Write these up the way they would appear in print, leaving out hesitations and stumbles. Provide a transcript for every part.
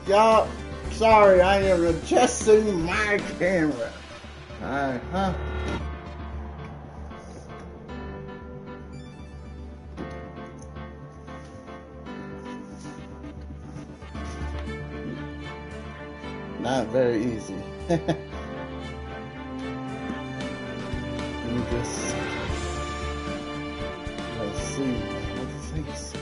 Y'all, sorry, I am adjusting my camera. Uh-huh. Not very easy. Let me just, let's see my face.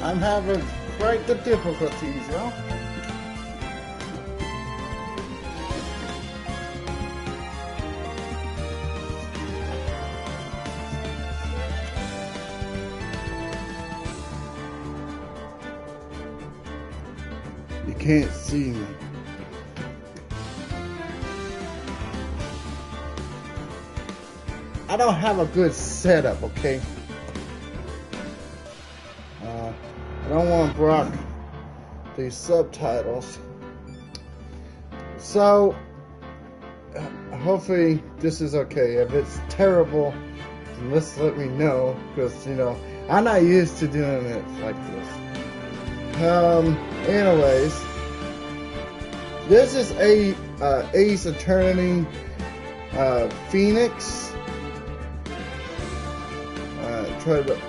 I'm having quite the difficulties, y'all. You can't see me. I don't have a good setup, okay? I don't want to block these subtitles. So, hopefully this is okay. If it's terrible, then just let me know, because, you know, I'm not used to doing it like this. Anyways, this is Ace Attorney Phoenix Trilogy.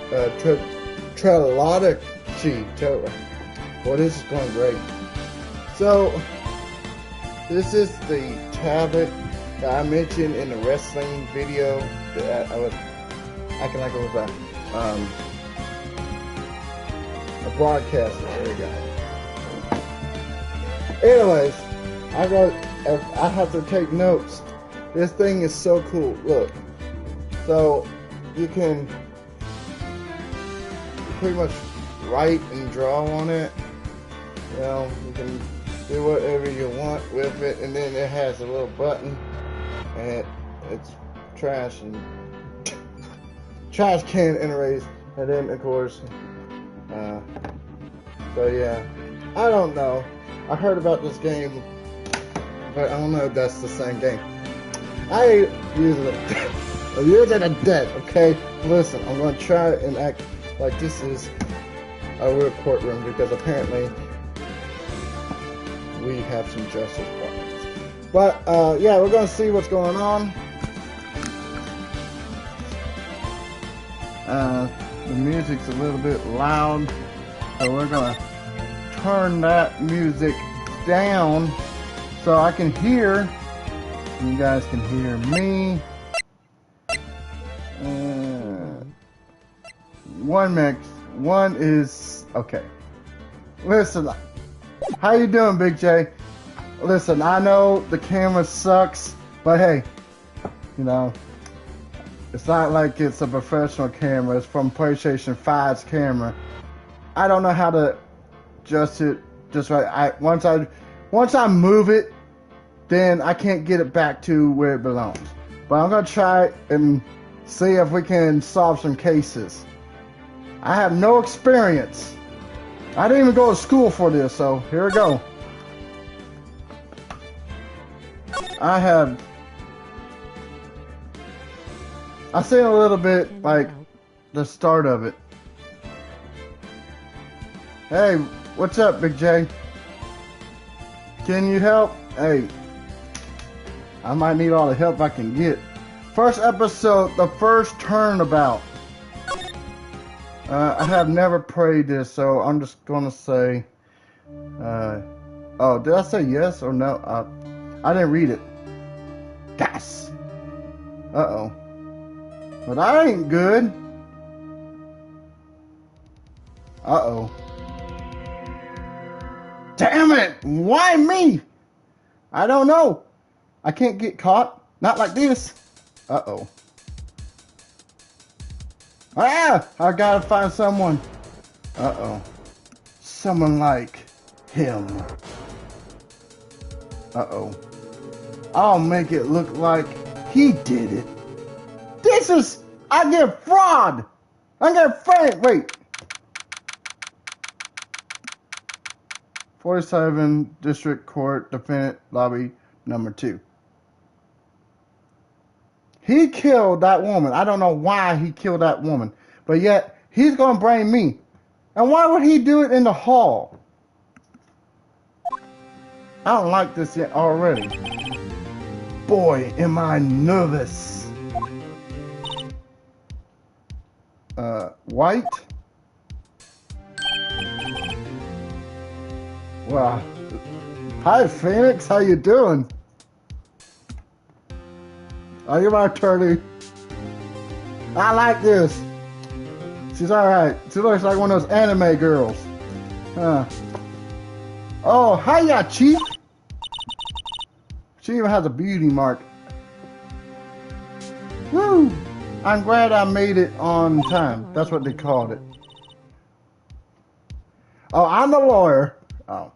Well, this is going great. So, this is the tablet that I mentioned in the wrestling video that I was acting like it was a broadcaster. There you go. Anyways, I have to take notes. This thing is so cool. Look, so you can pretty much write and draw on it. You know, you can do whatever you want with it, and then it has a little button, and it's trash can erase, and then of course, so yeah, I don't know. I heard about this game, but I don't know if that's the same game. I use it a death. Okay, listen, I'm gonna try and act like this is a real courtroom, because apparently we have some justice problems. But yeah, we're gonna see what's going on. The music's a little bit loud, so we're gonna turn that music down so I can hear. You guys can hear me. One is okay. Listen, how you doing, Big J? Listen, I know the camera sucks, but hey, you know, it's not like it's a professional camera. It's from PlayStation 5's camera. I don't know how to adjust it just right. Once I move it, then I can't get it back to where it belongs. But I'm gonna try and see if we can solve some cases. I have no experience. I didn't even go to school for this, so here we go. I seen a little bit, like, the start of it. Hey, what's up, Big J? Can you help? Hey, I might need all the help I can get. First episode, the first turnabout. I have never played this, so I'm just gonna say, oh, did I say yes or no? I didn't read it. Yes. Uh-oh. But I ain't good. Uh-oh. Damn it! Why me? I don't know. I can't get caught. Not like this. Uh-oh. Ah! I gotta find someone. Uh-oh. Someone like him. Uh-oh. I'll make it look like he did it. This is... I get fraud! I get fraud! Wait. 47 District Court Defendant Lobby number 2. He killed that woman. I don't know why he killed that woman. But yet, he's going to blame me. And why would he do it in the hall? I don't like this yet already. Boy, am I nervous. White? Well, hi Phoenix, how you doing? Are you my attorney? I like this. She's alright. She looks like one of those anime girls. Oh, hiya, Chief. She even has a beauty mark. Woo! I'm glad I made it on time. That's what they called it. Oh, I'm the lawyer. Oh.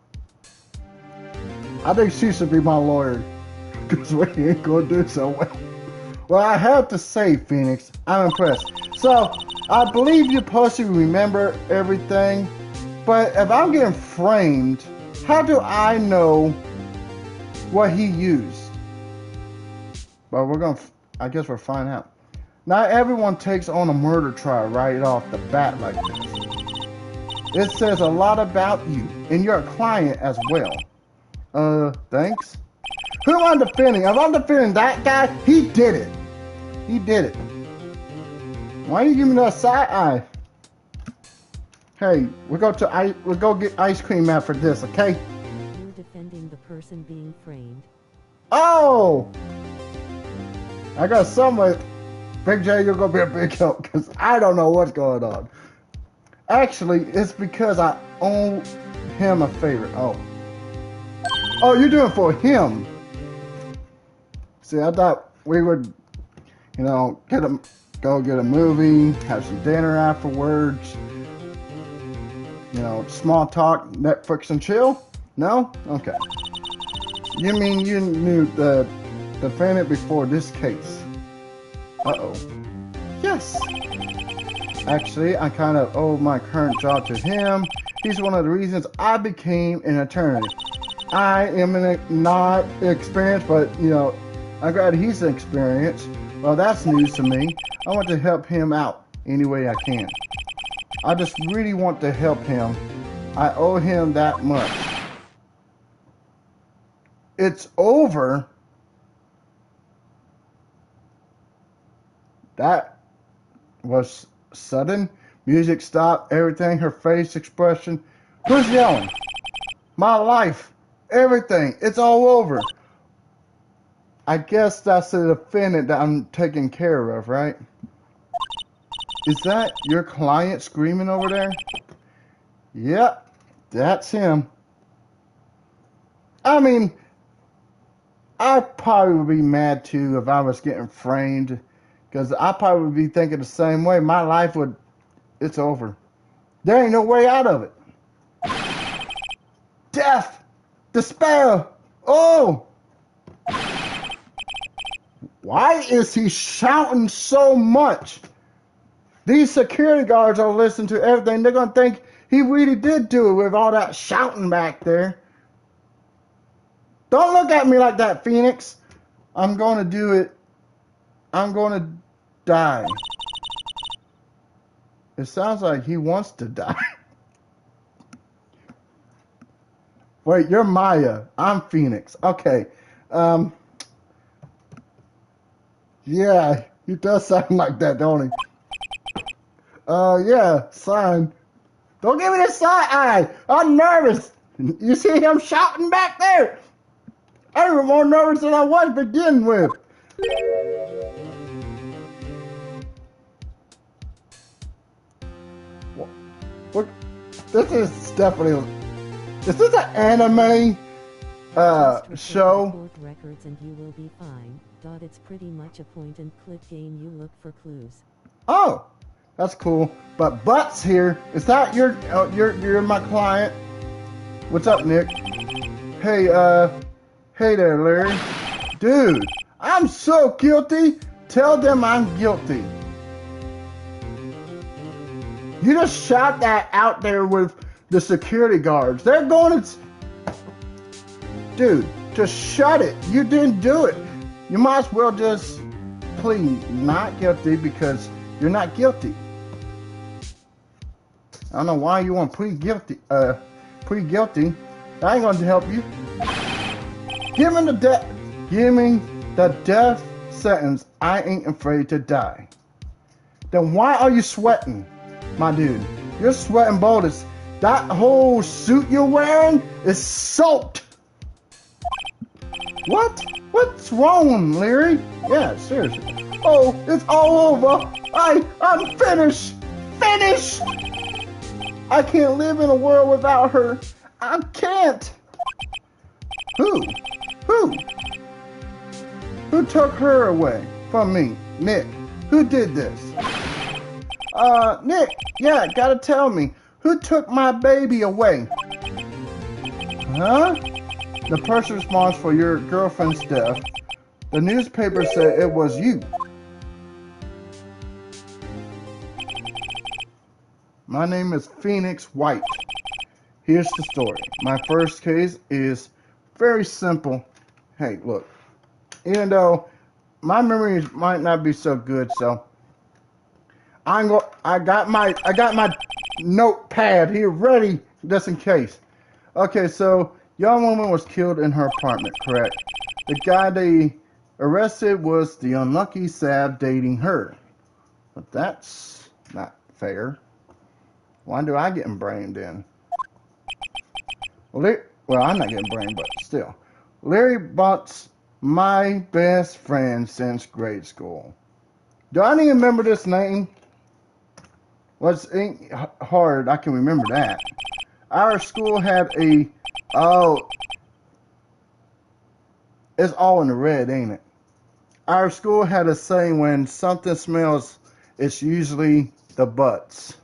I think she should be my lawyer. Because we ain't going to do so well. Well, I have to say, Phoenix, I'm impressed. So, I believe you're supposed to remember everything. But if I'm getting framed, how do I know what he used? Well, we're going to, I guess we'll find out. Not everyone takes on a murder trial right off the bat like this. It says a lot about you and your client as well. Thanks. Who am I defending? If I'm defending that guy, he did it. He did it. Why do you give me that side eye? Hey, we'll go get ice cream after this, okay? You're defending the person being framed. Oh! I got somewhere. Big J, you're gonna be a big help because I don't know what's going on. Actually, it's because I owe him a favor. Oh, you're doing it for him. See, I thought we would, you know, go get a movie, have some dinner afterwards. You know, small talk, Netflix and chill. No? Okay. You mean you knew the defendant before this case? Uh-oh. Yes. Actually, I kind of owe my current job to him. He's one of the reasons I became an attorney. I am not experienced, but, you know, I'm glad he's experienced. Well, that's news to me. I want to help him out any way I can. I just really want to help him. I owe him that much. It's over. That was sudden. Music stopped. Everything. Her face expression. Who's yelling? My life. Everything. It's all over. I guess that's the defendant that I'm taking care of, right? Is that your client screaming over there? Yep. That's him. I mean, I probably would be mad too if I was getting framed. Because I probably would be thinking the same way. My life would, it's over. There ain't no way out of it. Death! Despair! Oh! Why is he shouting so much? These security guards are listening to everything. They're going to think he really did do it with all that shouting back there. Don't look at me like that, Phoenix. I'm going to do it. I'm going to die? It sounds like he wants to die. Wait, you're Maya. I'm Phoenix. Okay. Yeah, he does sound like that, don't he? Yeah, sign. Don't give me the side eye. I'm nervous. You see him shouting back there? I'm even more nervous than I was to begin with. What? This is definitely. Is this an anime show? Court records and you will be fine. It's pretty much a point and click game. You look for clues. Oh, that's cool. But Butts here. Is that you're my client? What's up, Nick? Hey, hey there, Larry. Dude, I'm so guilty. Tell them I'm guilty. You just shot that out there with the security guards. They're going to... Dude, just shut it. You didn't do it. You might as well just plead not guilty because you're not guilty. I don't know why you want to plead guilty. Plead guilty. That ain't going to help you. Give me the death sentence. I ain't afraid to die. Then why are you sweating, my dude? You're sweating bullets. That whole suit you're wearing is soaked. What? What's wrong, Larry? Yeah, seriously. Oh, it's all over. I'm finished. Finished. I can't live in a world without her. I can't. Who? Who took her away from me? Nick. Who did this? Nick, yeah, gotta tell me. Who took my baby away? Huh? The person responsible for your girlfriend's death. The newspaper said it was you. My name is Phoenix White. Here's the story. My first case is very simple. Hey, look. Even though my memory might not be so good, so I got my notepad here ready just in case. Okay, so young woman was killed in her apartment, correct? The guy they arrested was the unlucky Sav dating her. But that's not fair. Why do I get brained in? Well, I'm not getting brained, but still. Larry Butt's my best friend since grade school. Do I even remember this name? What's hard, I can remember that. Our school had a... Oh, it's all in the red, ain't it? Our school had a saying, when something smells, it's usually the butts.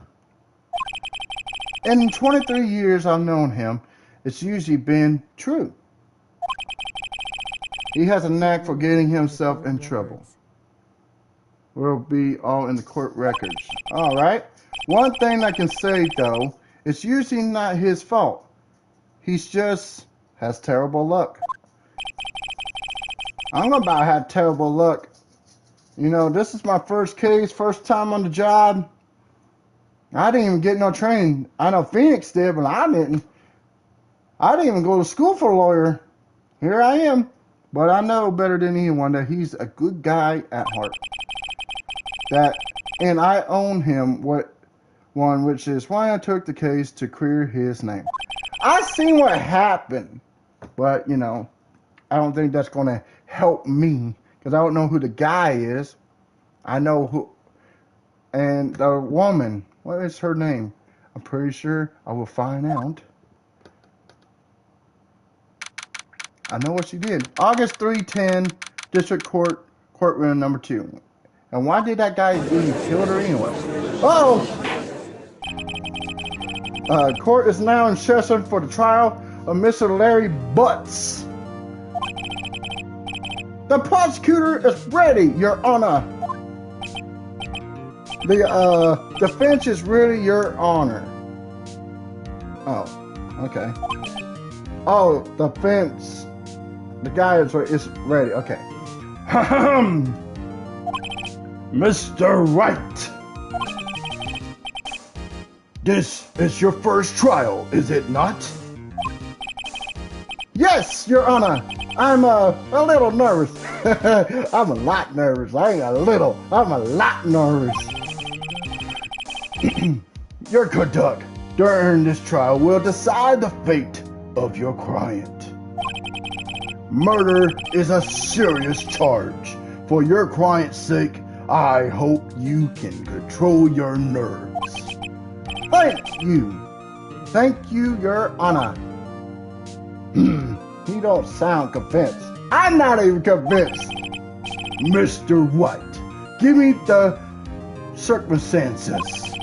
In 23 years I've known him, it's usually been true. He has a knack for getting himself in trouble. We'll be all in the court records. All right. One thing I can say, though, it's usually not his fault. He's just has terrible luck. I'm about to have terrible luck. You know, this is my first case, first time on the job. I didn't even get no training. I know Phoenix did, but I didn't. I didn't even go to school for a lawyer. Here I am. But I know better than anyone that he's a good guy at heart. And I own him which is why I took the case to clear his name. I seen what happened, but you know, I don't think that's gonna help me because I don't know who the guy is. I know who, and the woman. What is her name? I'm pretty sure I will find out. I know what she did. August 310, District Court, courtroom number 2. And why did that guy even kill her anyway? Oh! Court is now in session for the trial of Mr. Larry Butts. The prosecutor is ready, Your Honor. The defense is really Your Honor. Oh, okay. Oh, the fence. The guy is ready. Okay. Mr. White, this is your first trial, is it not? Yes, Your Honor. I'm a little nervous. I'm a lot nervous. I ain't a little. I'm a lot nervous. Your conduct during this trial will decide the fate of your client. Murder is a serious charge. For your client's sake, I hope you can control your nerves. Thank you. Thank you, Your Honor. He don't sound convinced. I'm not even convinced. Mr. White, give me the circumstances.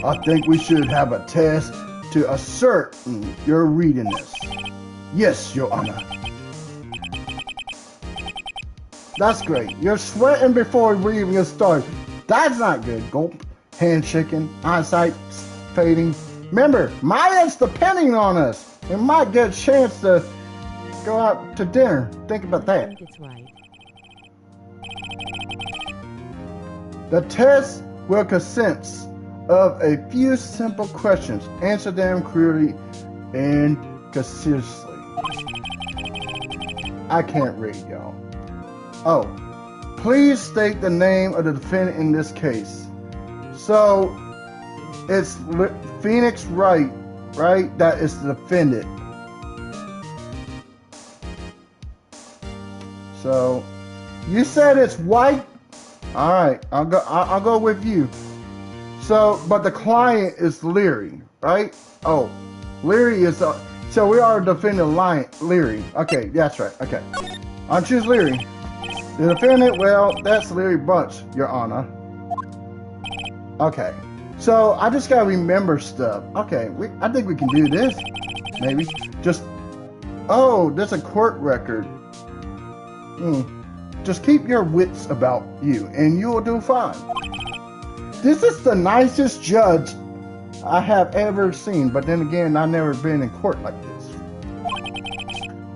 I think we should have a test to ascertain your readiness. Yes, Your Honor. That's great. You're sweating before we even get started. That's not good. Gulp, handshaking, eyesight fading. Remember, Maya's depending on us. We might get a chance to go out to dinner. Think about that. I think it's right. The test will consist of a few simple questions. Answer them clearly and concisely. I can't read, y'all. Oh, please state the name of the defendant in this case. So, it's Phoenix Wright, right? That is the defendant. So, you said it's White? Alright, I'll go with you. So, but the client is Leary, right? Oh, Leary is, so we are defending Leary. Okay, that's right, okay. I'll choose Leary. The defendant, well, that's Leary Bunch, Your Honor. Okay, so I just gotta remember stuff. Okay, I think we can do this. Maybe. Just, oh, there's a court record. Just keep your wits about you, and you will do fine. This is the nicest judge I have ever seen, but then again, I've never been in court like this.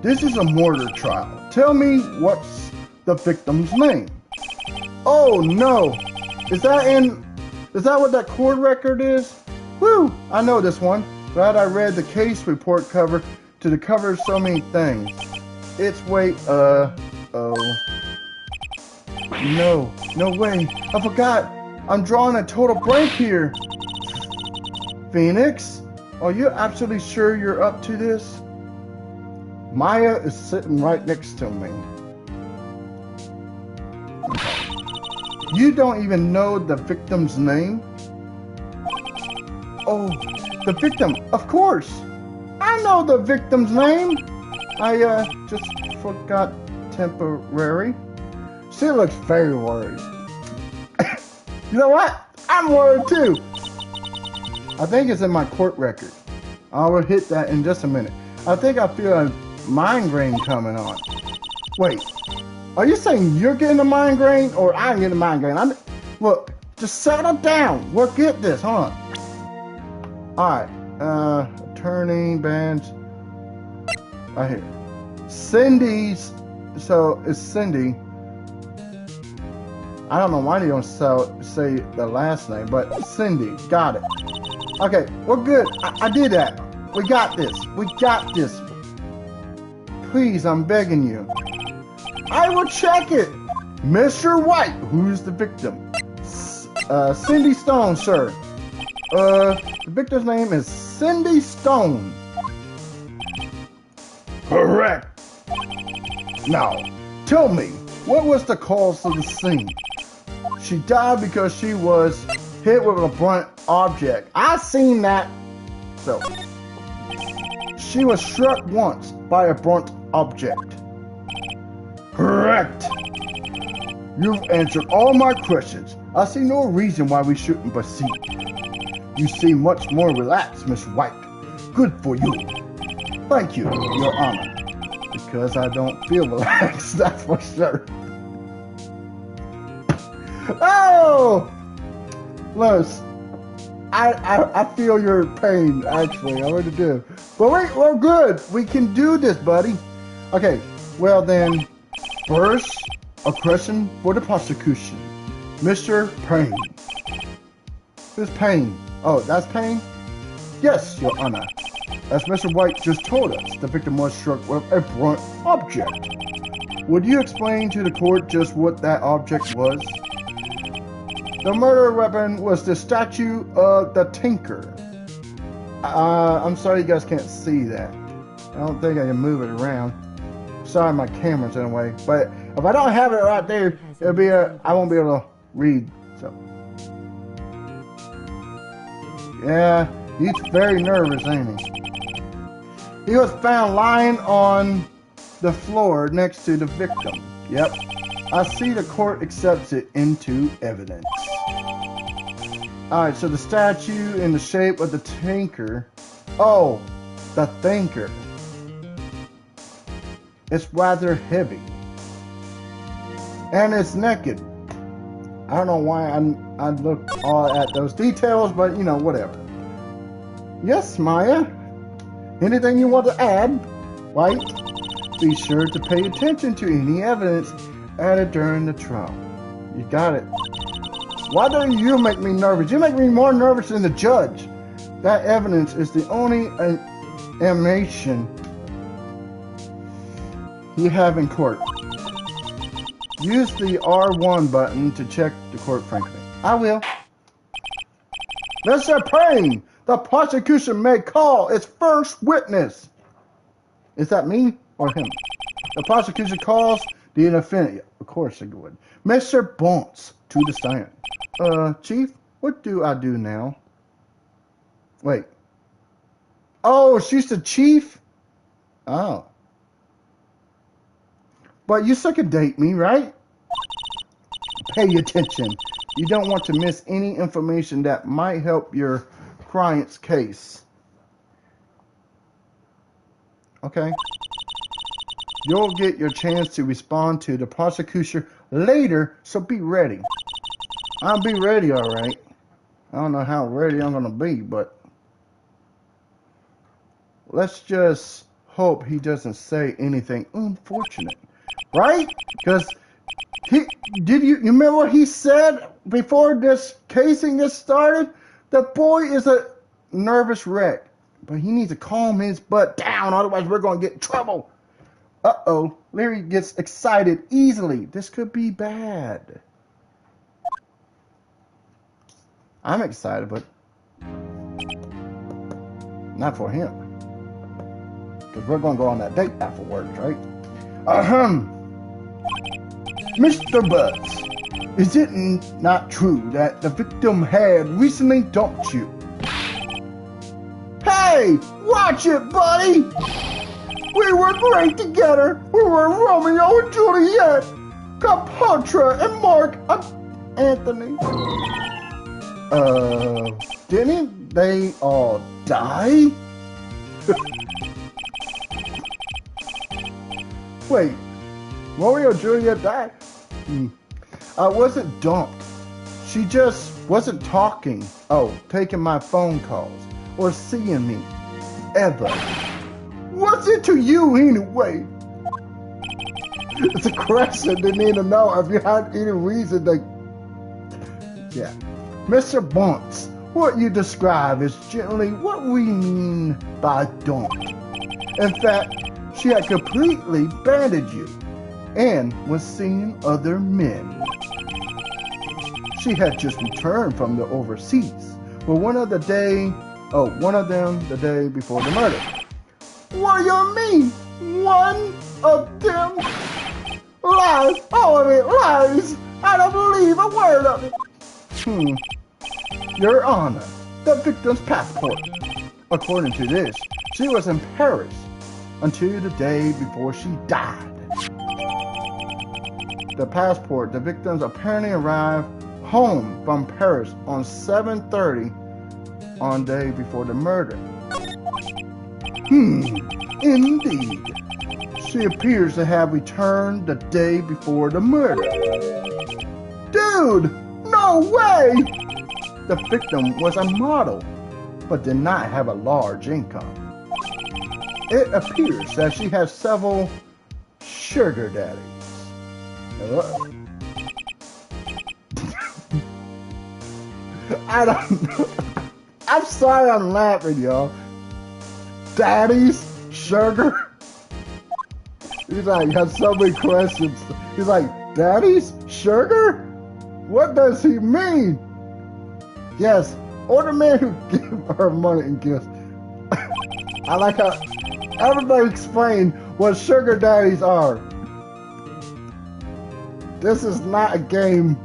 This is a murder trial. Tell me what's the victim's name? Oh no! Is that what that court record is? Woo! I know this one. Glad I read the case report cover to cover so many things. It's oh. No way. I forgot. I'm drawing a total blank here. Phoenix, are you absolutely sure you're up to this? Maya is sitting right next to me. You don't even know the victim's name? Oh, the victim, of course. I know the victim's name. I just forgot temporary. She looks very worried. You know what? I'm worried too. I think it's in my court record. I will hit that in just a minute. I think I feel a migraine coming on. Wait, are you saying you're getting a migraine or I'm getting a migraine? Look, just settle down. We'll get this, hold on. Alright, attorney, bands. Right here. Cindy's, so it's Cindy. I don't know why they don't say the last name, but Cindy, got it. Okay, we're good. I did that. We got this. We got this. Please, I'm begging you. I will check it. Mr. White, who's the victim? Cindy Stone, sir. The victim's name is Cindy Stone. Correct. Now, tell me, what was the cause of the scene? She died because she was hit with a blunt object. I seen that. So, she was struck once by a blunt object. Correct. You've answered all my questions. I see no reason why we shouldn't proceed. You seem much more relaxed, Miss White. Good for you. Thank you, Your Honor. Because I don't feel relaxed, that's for sure. Oh! Lois, I feel your pain, actually. I really do. But we're good. We can do this, buddy. Okay, well then, first, a question for the prosecution. Mr. Payne. Who's Payne? Oh, that's Payne? Yes, Your Honor. As Mr. White just told us, the victim was struck with a blunt object. Would you explain to the court just what that object was? The murder weapon was the statue of the Tinker. I'm sorry you guys can't see that. I don't think I can move it around. Sorry, my camera's in the way. But if I don't have it right there, it'll be I won't be able to read. So, yeah, he's very nervous, ain't he? He was found lying on the floor next to the victim. Yep. I see the court accepts it into evidence. Alright, so the statue in the shape of the Tinker. Oh, the Thinker. It's rather heavy. And it's naked. I don't know why I looked all at those details, but you know, whatever. Yes, Maya. Anything you want to add? White? Be sure to pay attention to any evidence added during the trial. You got it. Why don't you make me nervous? You make me more nervous than the judge. That evidence is the only ammunition you have in court. Use the R1 button to check the court frankly. I will. Mr. Payne, the prosecution may call its first witness. Is that me or him? The prosecution calls the defendant. Of course it would. Mr. Bonts to the stand. Chief, what do I do now? Wait. Oh, she's the chief? Oh. But you second date me, right? Pay attention. You don't want to miss any information that might help your client's case. Okay. You'll get your chance to respond to the prosecution later, so be ready. I'll be ready, all right. I don't know how ready I'm going to be, but let's just hope he doesn't say anything unfortunate, right? Because you remember what he said before this casing gets started? The boy is a nervous wreck, but he needs to calm his butt down, otherwise we're going to get in trouble. Uh-oh, Larry gets excited easily. This could be bad. I'm excited, but not for him. Because we're going to go on that date afterwards, right? Mr. Butts, is it not true that the victim had recently dumped you? Hey, watch it, buddy! We were great together. We were Romeo and Juliet, Cleopatra and Mark Anthony. Didn't they all die? Wait, Romeo and Juliet died? I wasn't dumped. She just wasn't talking. Oh, taking my phone calls or seeing me. Ever. What's it to you anyway? It's a question they need to know if you had any reason to... Yeah. Mr. Bonts, what you describe is generally what we mean by dumped. In fact, she had completely abandoned you and was seeing other men. She had just returned from the overseas, but one of them the day before the murder. What do you mean? One of them? Lies! All of it lies! I don't believe a word of it! Your Honor, the victim's passport. According to this, she was in Paris until the day before she died. The passport, the victims apparently arrived home from Paris on 7:30 on the day before the murder. Indeed. She appears to have returned the day before the murder. Dude, no way! The victim was a model, but did not have a large income. It appears that she has several sugar daddies. I don't know. I'm sorry I'm laughing, y'all. Daddies? Sugar? He's like, has so many questions. He's like, daddies? Sugar? What does he mean? Yes, or the man who gave her money and gifts. I like how everybody explained what sugar daddies are. This is not a game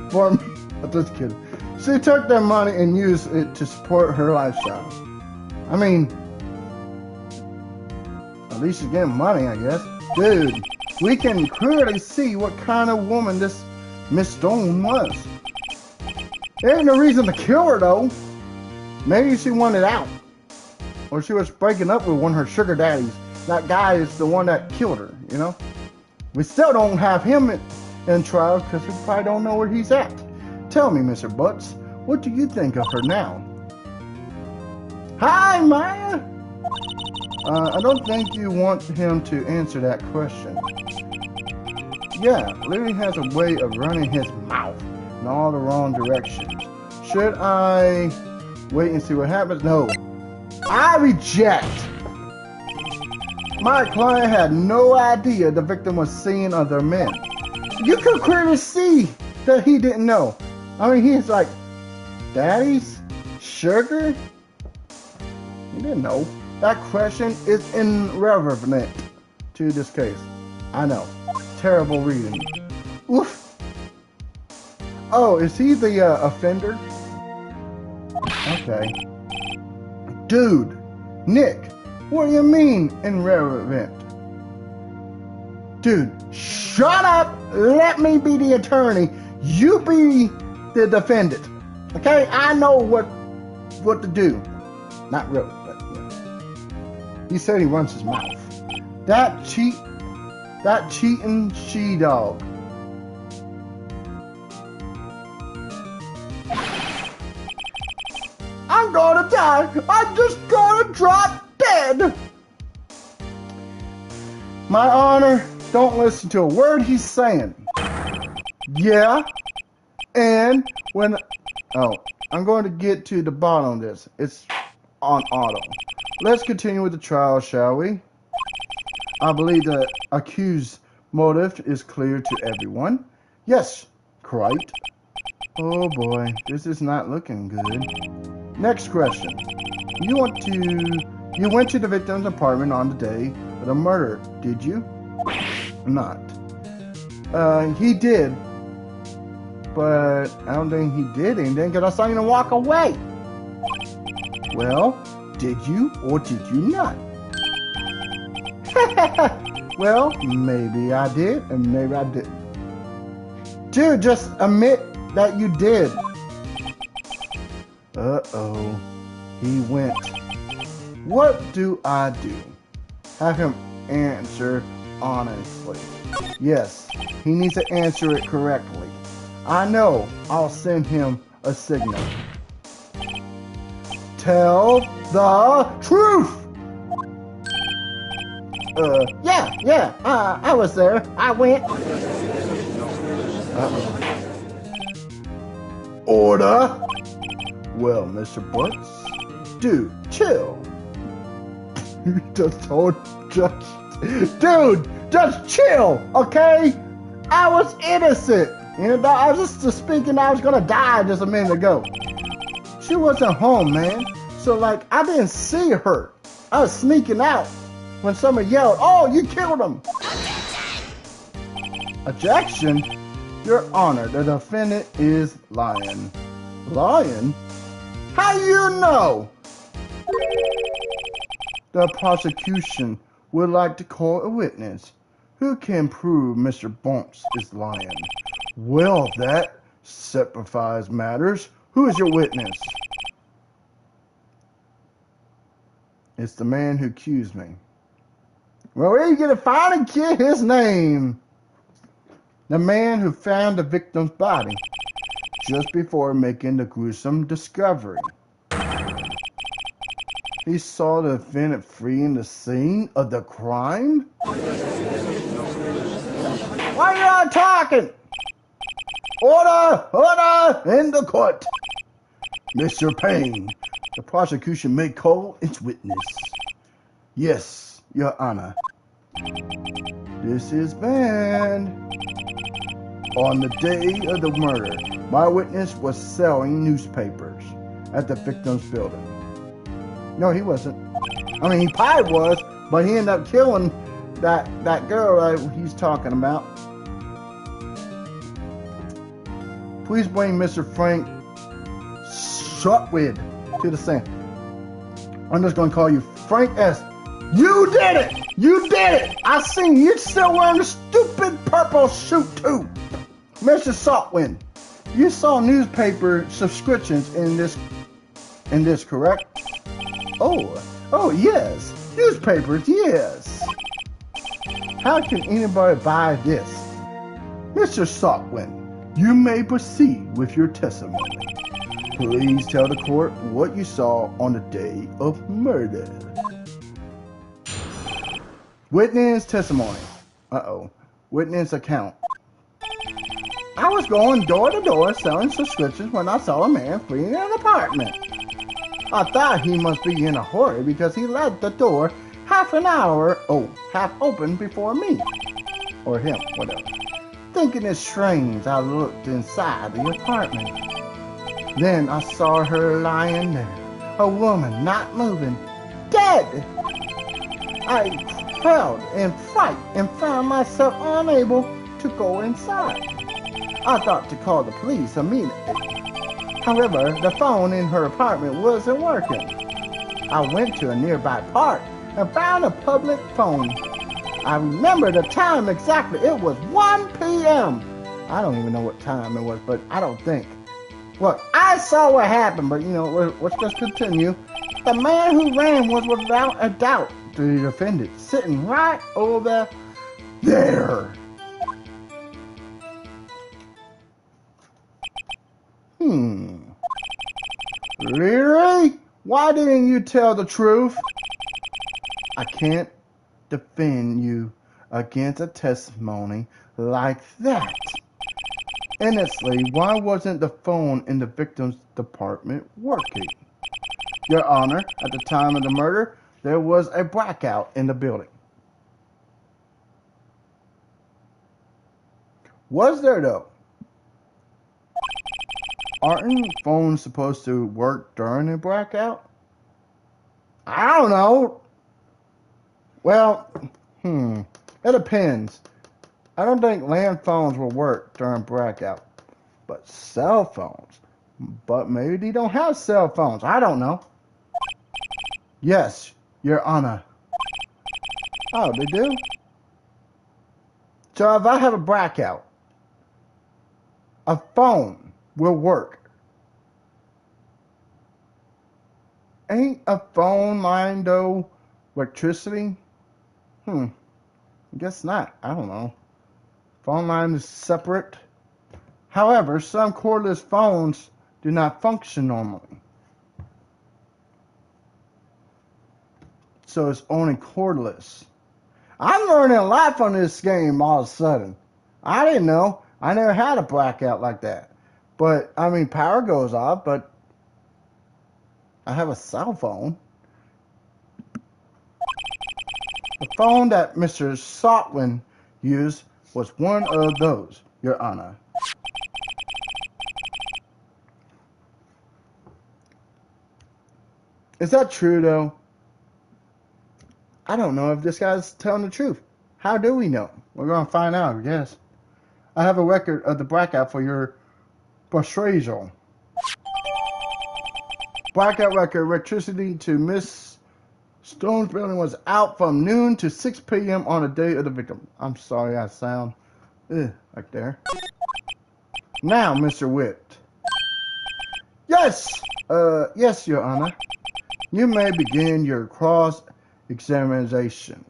for me. I'm just kidding. She took their money and used it to support her lifestyle. I mean, at least she's getting money, I guess. Dude, we can clearly see what kind of woman this Miss Stone was. There ain't no reason to kill her, though. Maybe she wanted out. Or she was breaking up with one of her sugar daddies. That guy is the one that killed her, you know? We still don't have him in trial because we probably don't know where he's at. Tell me, Mr. Butts, what do you think of her now? Hi, Maya! I don't think you want him to answer that question. Yeah, Larry has a way of running his mouth in all the wrong directions. Should I wait and see what happens? No. I reject! My client had no idea the victim was seeing other men. You could clearly see that he didn't know. I mean, he's like, daddies? Sugar? He didn't know. That question is irrelevant to this case. I know. Terrible reading. Oof. Oh, is he the offender? Okay. Dude, Nick, what do you mean irrelevant? Dude, shut up! Let me be the attorney. You be the defendant. Okay? I know what to do. Not really, but yeah. He said he runs his mouth. That cheating she-dog. I'm gonna die. I'm just gonna drop dead. My honor, don't listen to a word he's saying. Yeah, and when... Oh, I'm going to get to the bottom of this. It's on auto. Let's continue with the trial, shall we? I believe the accused's motive is clear to everyone. Yes, correct. Oh boy, this is not looking good. Next question. You went to the victim's apartment on the day of the murder, did you? Not. He did. But I don't think he did anything because I saw him walk away. Well, did you or did you not? Well, maybe I did and maybe I didn't. Dude, just admit that you did. Uh-oh. He went. What do I do? Have him answer honestly. Yes, he needs to answer it correctly. I know. I'll send him a signal. Tell the truth! Yeah, I was there. I went. Order! Well, Mr. Butts, dude, chill. You just told Judge. Dude, just chill, okay? I was innocent. You know, I was just speaking, I was gonna die just a minute ago. She wasn't home, man. So, like, I didn't see her. I was sneaking out when someone yelled, "Oh, you killed him!" Objection? Your Honor, the defendant is lying. Lying? How do you know? The prosecution would like to call a witness. Who can prove Mr. Bumps is lying? Well, that simplifies matters. Who is your witness? It's the man who accused me. Well, where are you gonna find and get his name? The man who found the victim's body just before making the gruesome discovery. He saw the defendant fleeing the scene of the crime? Why are you not talking? Order! Order! In the court! Mr. Payne, the prosecution may call its witness. Yes, Your Honor. This is banned. On the day of the murder, my witness was selling newspapers at the victim's building. No, he wasn't. I mean, he probably was, but he ended up killing that girl he's talking about. Please bring Mr. Frank Shortwood to the stand. I'm just going to call you Frank S. You did it! You did it! I seen you still wearing the stupid purple suit too. Mr. Saltwind, you saw newspaper subscriptions in this, correct? Oh yes, newspapers, yes. How can anybody buy this? Mr. Saltwind, you may proceed with your testimony. Please tell the court what you saw on the day of murder. Witness testimony. Witness account. I was going door to door selling subscriptions when I saw a man fleeing an apartment. I thought he must be in a hurry because he left the door half open before me. Or him, whatever. Thinking it's strange, I looked inside the apartment. Then I saw her lying there, a woman not moving, dead. I held in fright and found myself unable to go inside. I thought to call the police immediately. However, the phone in her apartment wasn't working. I went to a nearby park and found a public phone. I remember the time exactly. It was 1 p.m. I don't even know what time it was, but I don't think. Look, I saw what happened, but let's just continue. The man who ran was without a doubt the defendant, sitting right over there. Really? Why didn't you tell the truth? I can't defend you against a testimony like that. Honestly, why wasn't the phone in the victim's department working? Your Honor, at the time of the murder, there was a blackout in the building. Was there though? Aren't phones supposed to work during a blackout? I don't know. Well, it depends. I don't think land phones will work during blackout, but cell phones. But maybe they don't have cell phones. I don't know. Yes, Your Honor. Oh, they do? So if I have a blackout, a phone will work. Ain't a phone line though electricity? I guess not. I don't know. Phone line is separate. However, some cordless phones do not function normally. So it's only cordless. I'm learning a lot from this game all of a sudden. I didn't know. I never had a blackout like that. But, I mean, power goes off, but I have a cell phone. The phone that Mr. Sotwin used was one of those, Your Honor. Is that true, though? I don't know if this guy's telling the truth. How do we know? We're going to find out, I guess. I have a record of the blackout for your persuasion. Blackout record. Electricity to Miss Stone's building was out from noon to 6 p.m. on the day of the victim. I'm sorry I sound like there. Now, Mr. Witt. Yes! Yes, Your Honor. You may begin your cross-examination.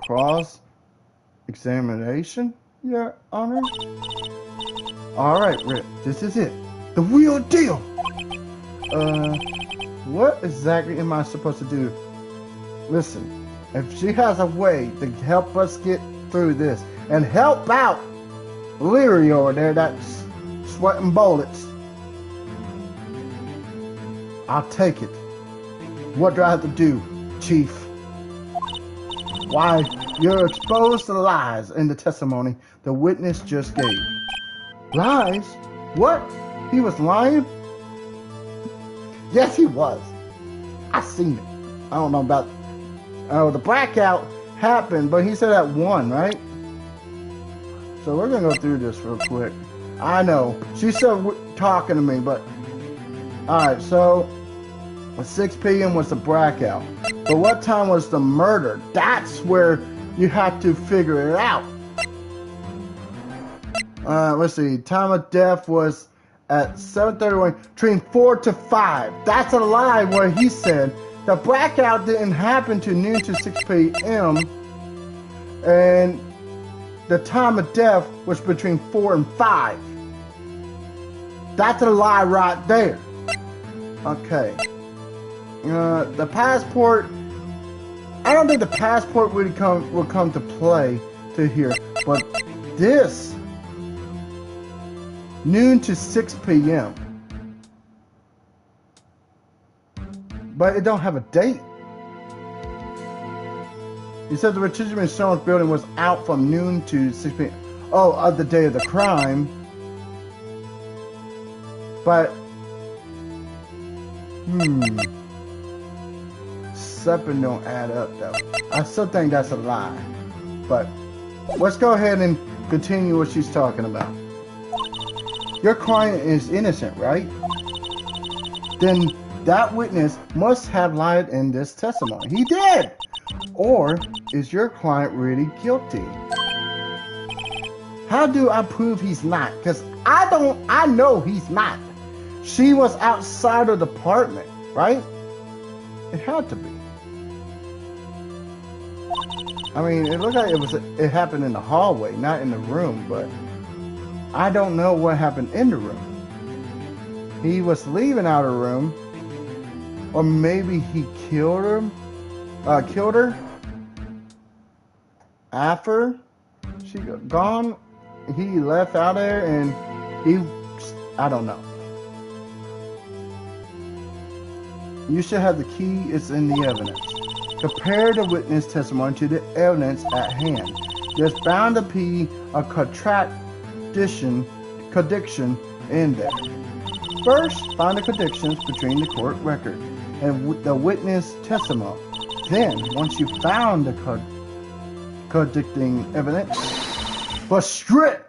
Cross-examination, Your Honor? Alright, Rick, this is it. The real deal! What exactly am I supposed to do? Listen, if she has a way to help us get through this and help out Leary over there that's sweating bullets. I'll take it. What do I have to do, Chief? Why, you're exposed to lies in the testimony the witness just gave. Lies? What? He was lying? Yes, he was. I seen it. I don't know about... Oh, the blackout happened, but he said at 1, right? So we're going to go through this real quick. I know. She's still talking to me, but... Alright, so... 6 p.m. was the blackout. But what time was the murder? That's where you have to figure it out. Let's see. Time of death was at 7:31, between 4 to 5. That's a lie where he said the blackout didn't happen to noon to 6 p.m. And the time of death was between 4 and 5. That's a lie right there. Okay. The passport, I don't think the passport will come to play to here, but this noon to 6 p.m. But it don't have a date. He said the Richardson Insurance building was out from noon to 6 p.m. Oh, of the day of the crime. But something don't add up though. I still think that's a lie. But let's go ahead and continue what she's talking about. Your client is innocent, right? Then that witness must have lied in this testimony. He did! Or is your client really guilty? How do I prove he's not? Because I know he's not. She was outside of the apartment, right? It had to be. I mean, it looked like it happened in the hallway, not in the room, but I don't know what happened in the room. He was leaving out of the room, or maybe he killed her after she gone. He left out there and I don't know. You should have the key. It's in the evidence. Compare the witness testimony to the evidence at hand. There's bound to be a contradiction in there. First, find the contradictions between the court record and the witness testimony. Then, once you found the contradicting evidence, present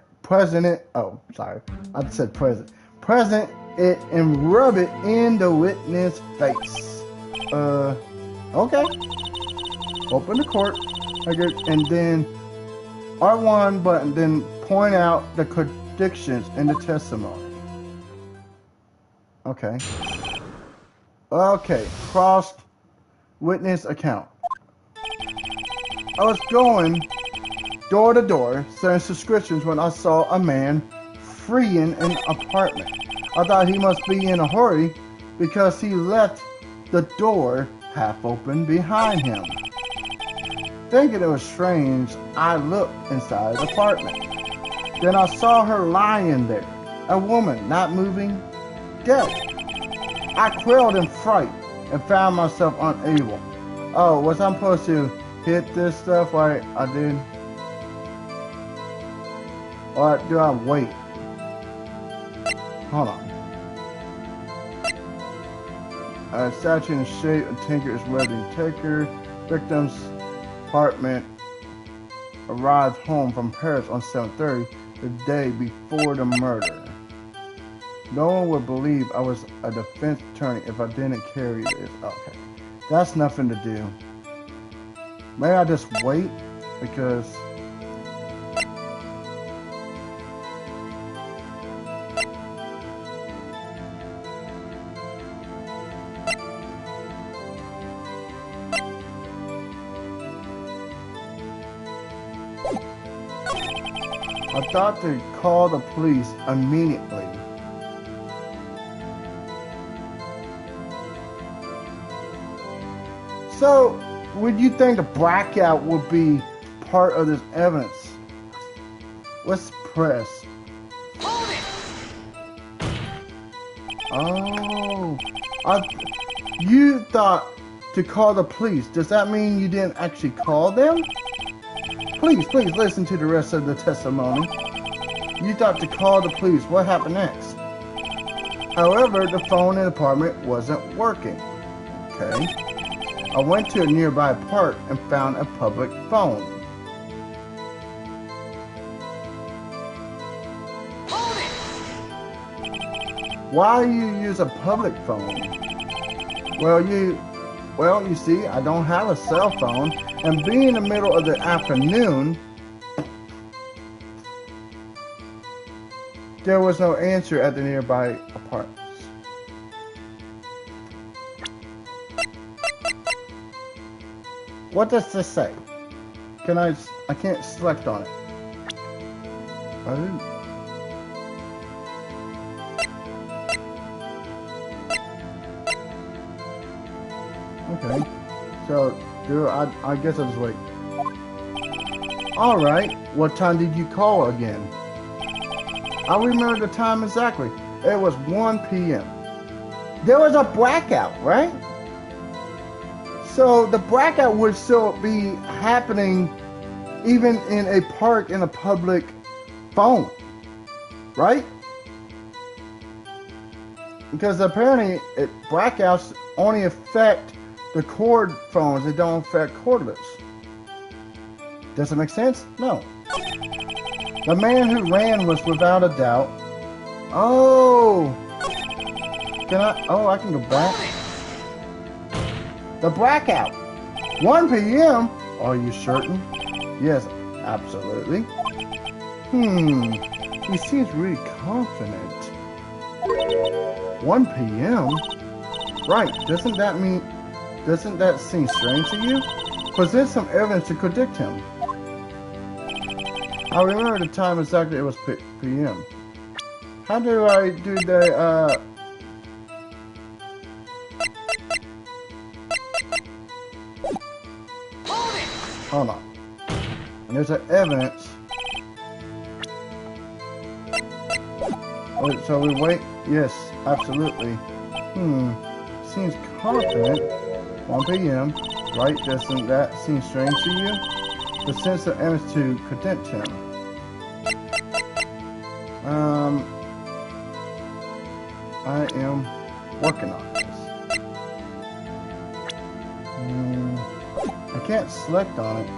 it and rub it in the witness face. Okay. Open the court record and then R1 button, then point out the contradictions in the testimony. Okay. Okay. Cross witness account. I was going door to door selling subscriptions when I saw a man fleeing an apartment. I thought he must be in a hurry because he left the door half open behind him. Thinking it was strange, I looked inside the apartment. Then I saw her lying there, a woman not moving, dead. I quailed in fright and found myself unable. Oh, was I supposed to hit this stuff like I did? Or do I wait? Hold on. A statue in the shape of Tinker is ready to take her. Victim's apartment arrived home from Paris on 7:30, the day before the murder. No one would believe I was a defense attorney if I didn't carry this. Okay. That's nothing to do. May I just wait? Because... I thought to call the police immediately. So, would you think the blackout would be part of this evidence? Let's press Oh, you thought to call the police. Does that mean you didn't actually call them? Please listen to the rest of the testimony. You thought to call the police. What happened next? However, the phone in the apartment wasn't working. Okay. I went to a nearby park and found a public phone. Why do you use a public phone? Well, you see, I don't have a cell phone, and being in the middle of the afternoon, there was no answer at the nearby apartments. What does this say? I can't select on it. Oh. Okay, so I guess I'll just wait. Alright, what time did you call again? I remember the time exactly. It was 1 p.m. There was a blackout, right? So the blackout would still be happening even in a park in a public phone, right? Because apparently blackouts only affect the cord phones, they don't affect cordless. Does it make sense? No. The man who ran was without a doubt. Oh! I can go back. The blackout. 1 p.m.? Are you certain? Yes, absolutely. He seems really confident. 1 p.m.? Right, doesn't that seem strange to you? Present some evidence to contradict him. I remember the time exactly, it was p.m. How do I do the, hold on. And there's an evidence. Wait, so we wait? Yes, absolutely. Seems confident. 1 p.m. Right? Doesn't that seem strange to you? The sense of evidence to contradict him. I am working on this. I can't select on it.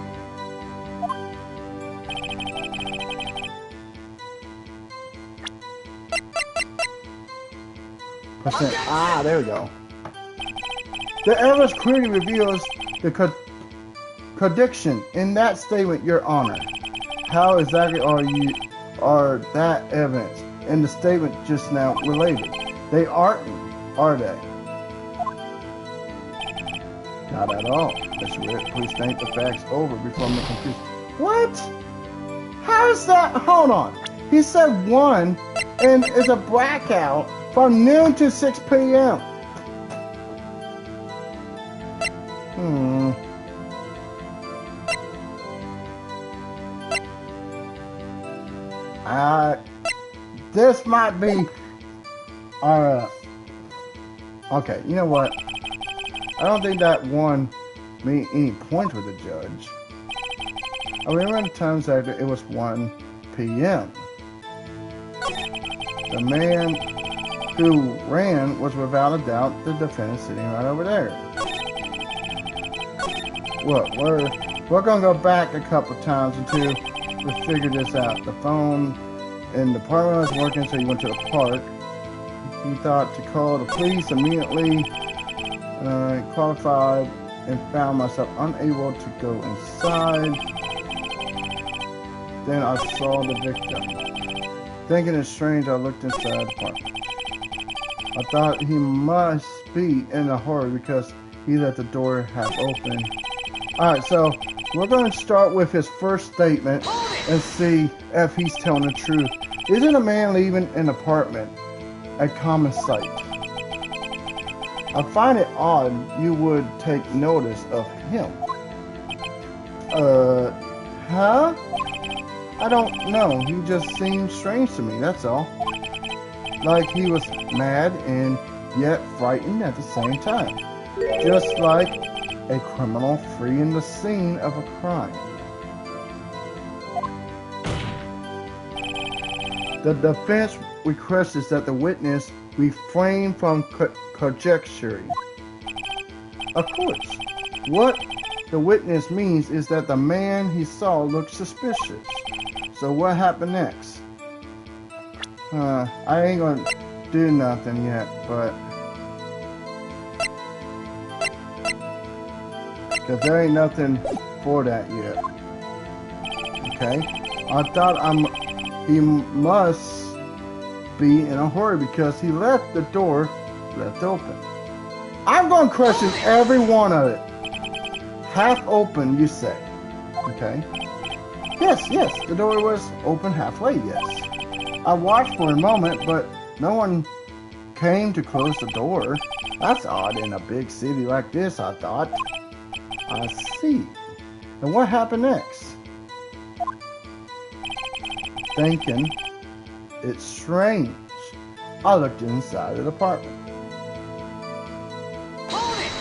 Percent. There we go. The evidence clearly reveals the contradiction in that statement, Your Honor. How exactly are that evidence and the statement just now related? They aren't, are they? Not at all. Mr. Ritt, please think the facts over before I'm confused. What? How is that? Hold on. He said 1 and it's a blackout from noon to 6 p.m. This might be okay, you know what? I don't think that one made any point with the judge. I remember the times that it was 1 p.m. The man who ran was without a doubt the defendant sitting right over there. Look, we're gonna go back a couple times until we figure this out. The phone in the apartment was working, so he went to the park. He thought to call the police immediately. Qualified and found myself unable to go inside. Then I saw the victim. Thinking it's strange, I looked inside the apartment. I thought he must be in a hurry because he left the door half open. Alright, so we're going to start with his first statement and see if he's telling the truth. Isn't a man leaving an apartment a common sight? I find it odd you would take notice of him. Huh? I don't know. He just seems strange to me, that's all. like he was mad and yet frightened at the same time. Just like a criminal fleeing the scene of a crime. The defense requests that the witness refrain from conjecturing. Of course, what the witness means is that the man he saw looked suspicious. So what happened next? I ain't gonna do nothing yet, but because there ain't nothing for that yet. Okay, I thought he must be in a hurry because he left the door left open. I'm gonna question every one of it. Half open, you say? Okay. Yes, the door was open halfway. Yes. I watched for a moment, but no one came to close the door. That's odd in a big city like this, I thought. I see. And what happened next? Thinking it's strange, I looked inside the apartment.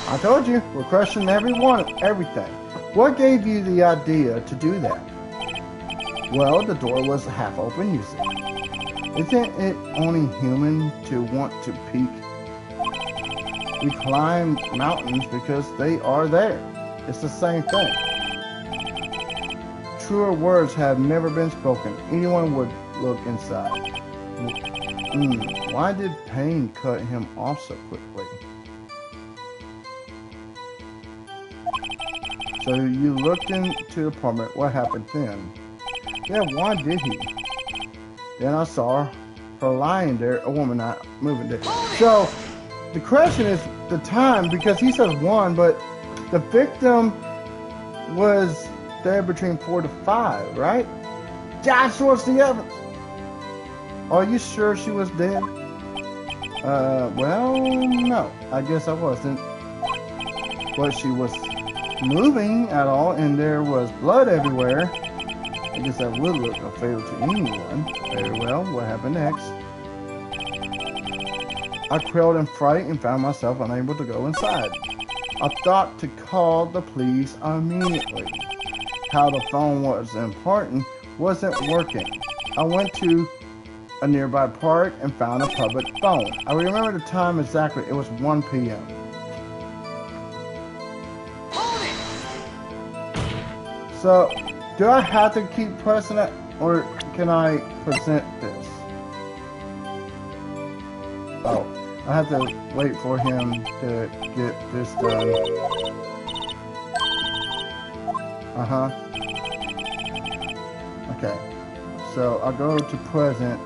I told you, we're questioning everything. What gave you the idea to do that? Well, the door was half open, you see. Isn't it only human to want to peek? We climb mountains because they are there. It's the same thing. Truer words have never been spoken. Anyone would look inside. Why did pain cut him off so quickly? So you looked into the apartment. What happened then? Yeah, why did he? Then I saw her lying there, a woman not moving there. So the question is the time, because he says 1, but the victim was there between 4 to 5, right? That's what's the evidence. Are you sure she was dead? Well, no. I guess I wasn't. But she was moving at all, and there was blood everywhere. I guess that would look fatal to anyone. Very well, what happened next? I quailed in fright and found myself unable to go inside. I thought to call the police immediately. How the phone was important wasn't working. I went to a nearby park and found a public phone. I remember the time exactly. It was 1 p.m. So, do I have to keep pressing it, or can I present this? Oh, I have to wait for him to get this done. Okay, so I'll go to present.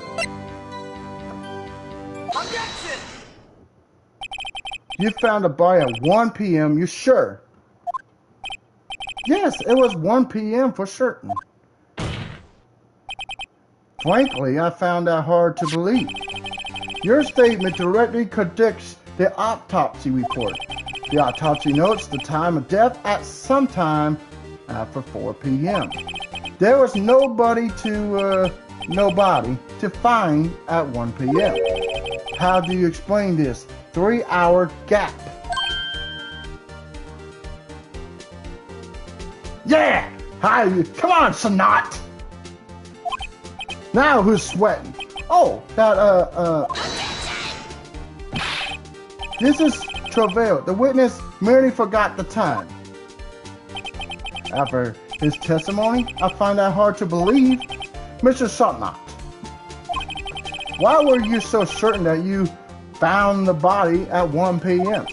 Objection! You found a body at 1 p.m., you sure? Yes, it was 1 p.m. for certain. Frankly, I found that hard to believe. Your statement directly contradicts the autopsy report. The autopsy notes the time of death at some time after 4 p.m. There was nobody to find at 1 p.m. How do you explain this 3-hour gap? Yeah! Hi, come on, Sonat! Now who's sweating? Oh, this is Travail. The witness merely forgot the time. After his testimony, I find that hard to believe. Mr. Sonat, why were you so certain that you found the body at 1 p.m.?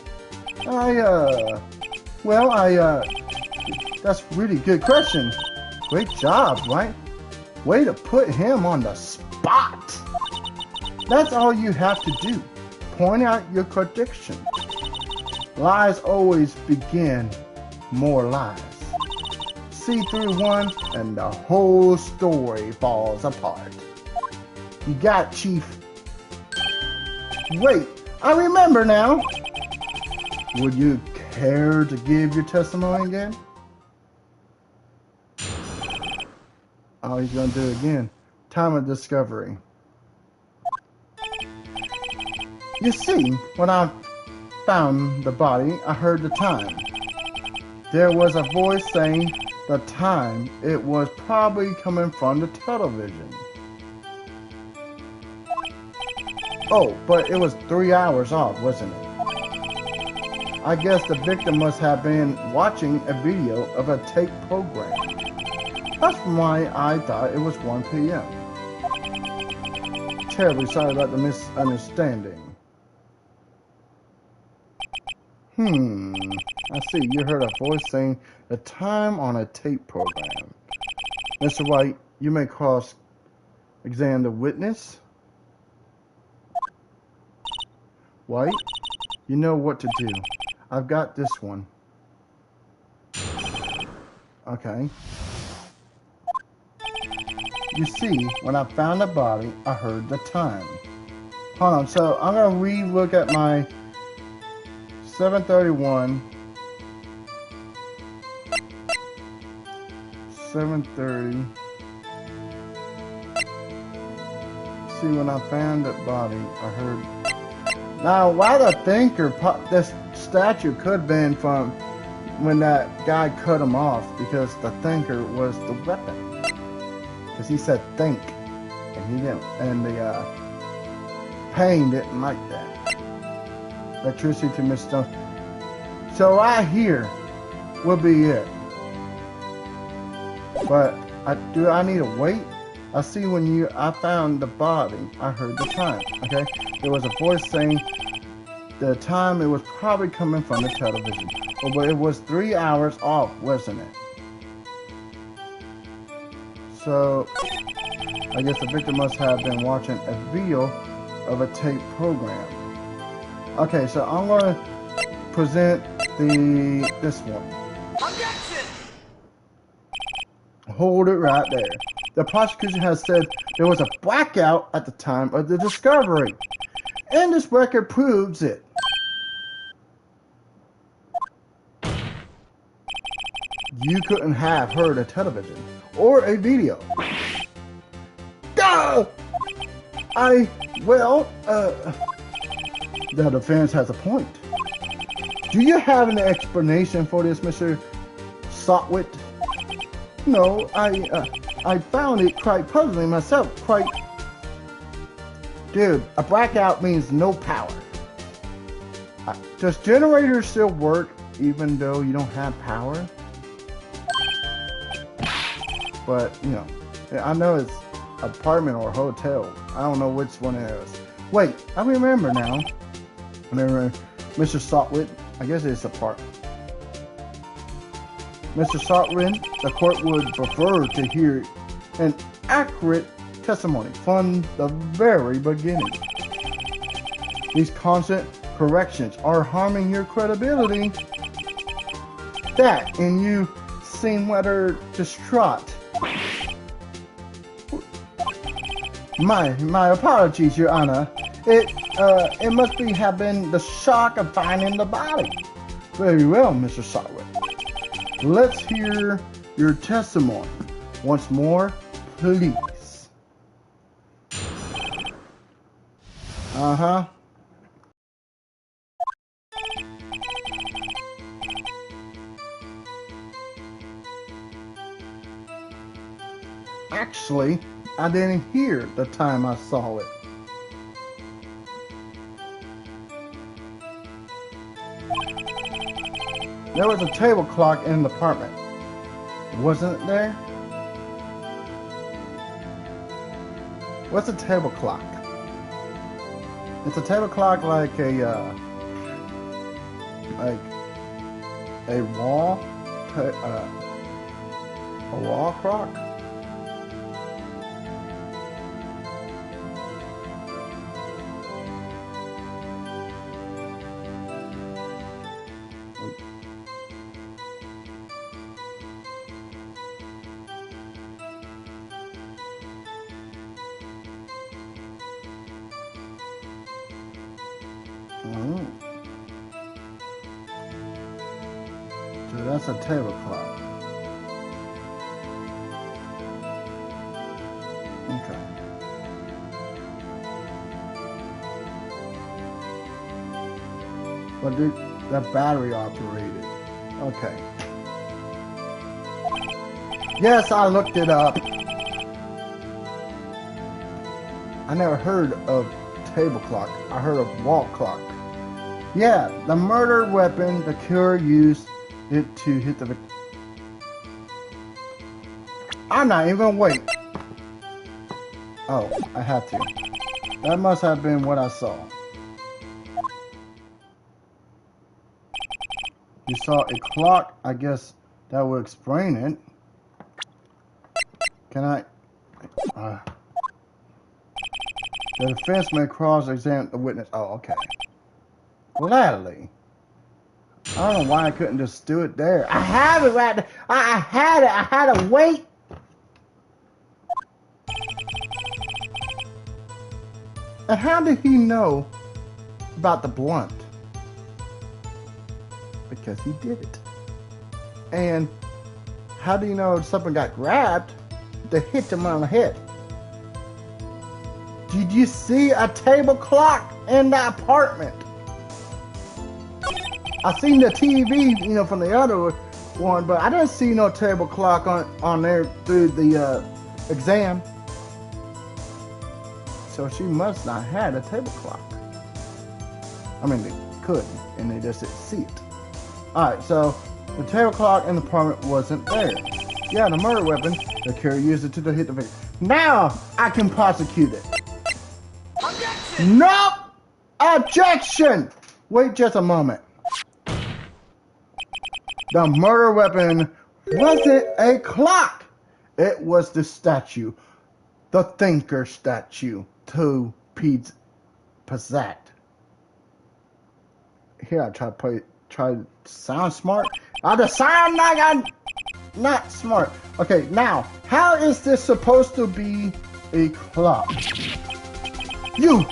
That's a really good question. Great job, right? Way to put him on the spot. That's all you have to do. Point out your contradiction. Lies always begin more lies. See through one and the whole story falls apart. You got it, Chief. Wait, I remember now. Would you care to give your testimony again? Oh, he's gonna do it again. Time of discovery. You see, when I found the body, I heard the time. There was a voice saying the time. It was probably coming from the television. Oh, but it was 3 hours off, wasn't it? I guess the victim must have been watching a video of a tape program. That's why I thought it was 1 p.m. Terribly sorry about the misunderstanding. I see. You heard a voice saying the time on a tape program. Mr. White, you may cross-examine the witness. White, you know what to do. I've got this one. Okay. You see, when I found the body, I heard the time. Hold on, so I'm gonna re-look at my 7:31. 7:30. See, when I found the body, I heard. Now, why the thinker? This statue could have been from when that guy cut him off, because the thinker was the weapon. Because he said think, and he didn't, and the pain didn't like that. Electricity to Miss Stone. So right here will be it. But do I need to wait? I see when I found the body, I heard the time. Okay, there was a voice saying the time. It was probably coming from the television. Oh, but it was 3 hours off, wasn't it? So I guess the victim must have been watching a video of a tape program. Okay, so I'm going to present this one. Objection! Hold it right there. The prosecution has said there was a blackout at the time of the discovery, and this record proves it. You couldn't have heard a television or a video. Duh! The defense has a point. Do you have an explanation for this, Mr. Sotwit? No, I found it quite puzzling myself. Dude, a blackout means no power. Does generators still work even though you don't have power? But, you know, I know it's apartment or hotel. I don't know which one it is. Wait, I remember now. Mr. Sotwit, I guess it's apartment. Mr. Sotwin, the court would prefer to hear an accurate testimony from the very beginning. These constant corrections are harming your credibility. That, and you seem rather distraught. My apologies, Your Honor. It must have been the shock of finding the body. Very well, Mr. Sotwin. Let's hear your testimony once more, please. Actually, I didn't hear the time I saw it. There was a table clock in the apartment. Wasn't it there? What's a table clock? It's a table clock like a wall clock. So that's a table clock. Okay. But the battery operated. Okay. Yes, I looked it up. I never heard of table clock. I heard of wall clock. Yeah, the murder weapon, the killer used it to hit the victim. I'm not even gonna wait. Oh, I have to. That must have been what I saw. You saw a clock. I guess that would explain it. Can I? The defense may cross-examine the witness. Oh, okay. Gladly. I don't know why I couldn't just do it there. I have it right there. I had it. I had to wait. And how did he know about the blunt? Because he did it. And how do you know something got grabbed to hit him on the head? Did you see a table clock in the apartment? I seen the TV, you know, from the other one, but I didn't see no table clock on there through the exam. So she must not have a table clock. I mean, they could, and they just didn't see it. Alright, so the table clock in the apartment wasn't there. Yeah, the murder weapon, the killer used it to hit the victim. Now I can prosecute it. Objection! Nope! Objection! Wait just a moment. The murder weapon wasn't a clock. It was the statue. The thinker statue to Pizzat. Here I try to sound smart. I just sound like I'm not smart. Okay, now, how is this supposed to be a clock? You,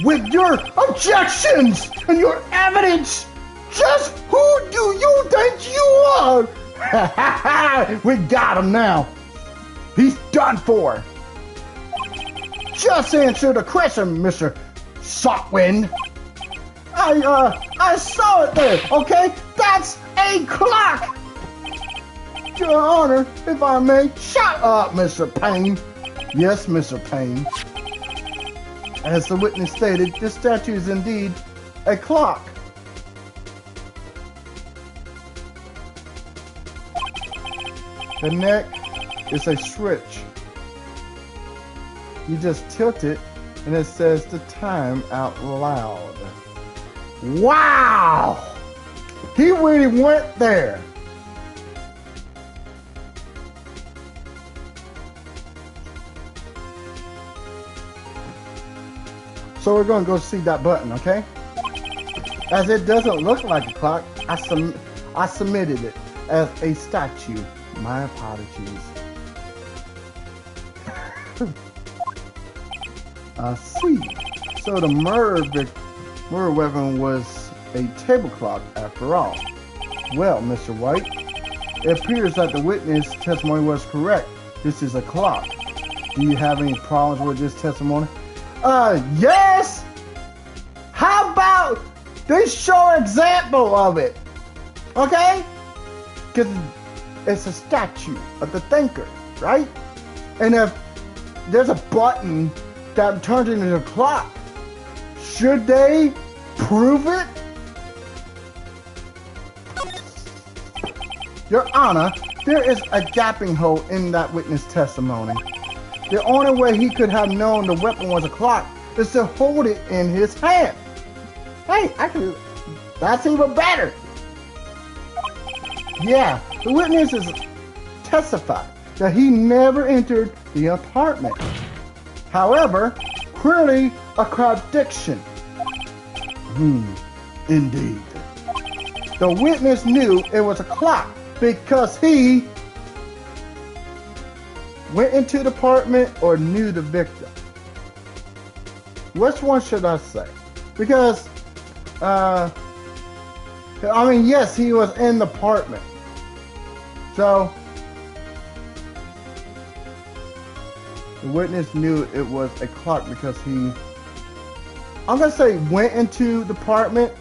with your objections and your evidence, just who do you think you are? We got him now. He's done for. Just answer the question, Mr. Softwind. I saw it there, okay? That's a clock! Your Honor, if I may, shut up, Mr. Payne. Yes, Mr. Payne. As the witness stated, this statue is indeed a clock. The neck is a switch. You just tilt it and it says the time out loud. Wow! He really went there. So we're going to go see that button, okay? As it doesn't look like a clock, I submitted it as a statue. My apologies. I see. So the murder weapon was a table clock after all. Well, Mr. White, it appears that the witness testimony was correct. This is a clock. Do you have any problems with this testimony? Yes! How about they show an example of it? Okay? Because it's a statue of the thinker, right? And if there's a button that turns into a clock, should they prove it? Your Honor, there is a gaping hole in that witness testimony. The only way he could have known the weapon was a clock is to hold it in his hand. Hey, that's even better. Yeah, the witnesses testified that he never entered the apartment. However, clearly a contradiction. Indeed. The witness knew it was a clock because he went into the apartment or knew the victim. Which one should I say? Because, I mean, yes, he was in the apartment. So, the witness knew it was a clock because he, I'm going to say went into the apartment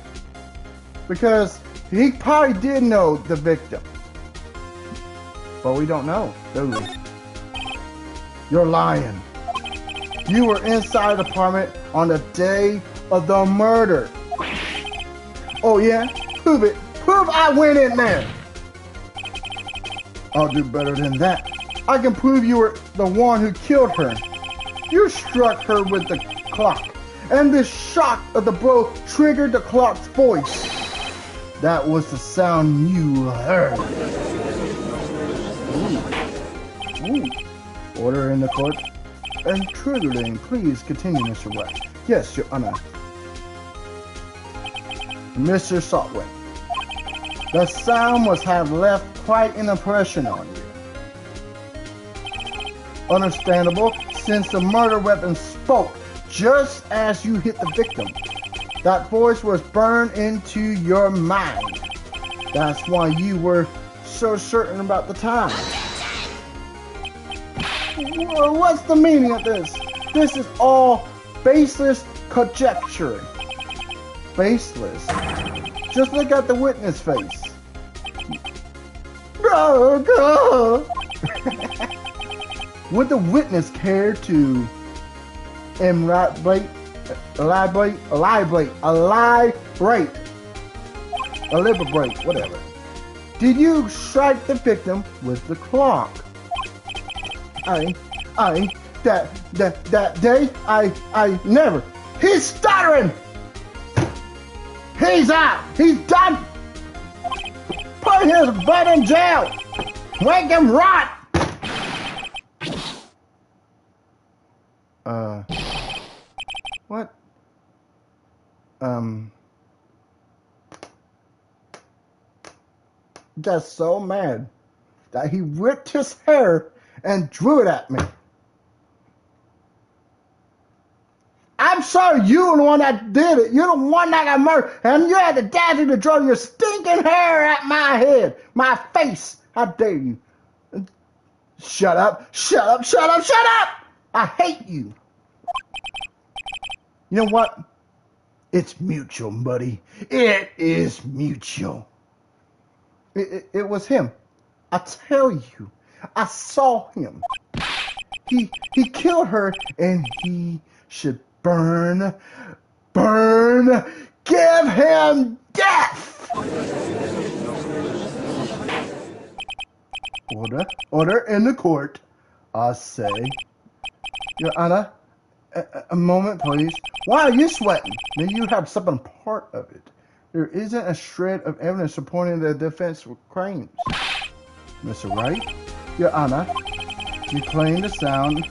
because he probably did know the victim. But we don't know, do we? You're lying. You were inside the apartment on the day of the murder. Oh yeah? Prove it. Prove I went in there. I'll do better than that. I can prove you were the one who killed her. You struck her with the clock, and the shock of the blow triggered the clock's voice. That was the sound you heard. Ooh. Order in the court. And triggering, please continue, Mr. White. Yes, Your Honor. Mr. Saltwin, the sound must have left quite an impression on you. Understandable, since the murder weapon spoke just as you hit the victim. That voice was burned into your mind. That's why you were so certain about the time. What's the meaning of this? This is all baseless conjecture. Baseless? Just look at the witness face. Bro, would the witness care to elaborate, whatever? Did you strike the victim with the clock? That day, I never. He's stuttering! He's out! He's done! Put his butt in jail! Make him rot! What? Just so mad that he ripped his hair and drew it at me. I'm sorry, you're the one that did it. You're the one that got murdered, and you had the dazzle to draw your stinking hair at my head, my face. How dare you? Shut up, shut up, shut up, shut up! I hate you. You know what? It's mutual, buddy. It is mutual. It was him. I tell you, I saw him. He killed her, and he should burn, give him death! Order in the court, I say. Your Honor, a moment, please. Why are you sweating? Maybe you have something part of it. There isn't a shred of evidence supporting the defense claims. Mr. Wright, Your Honor, you claim the sound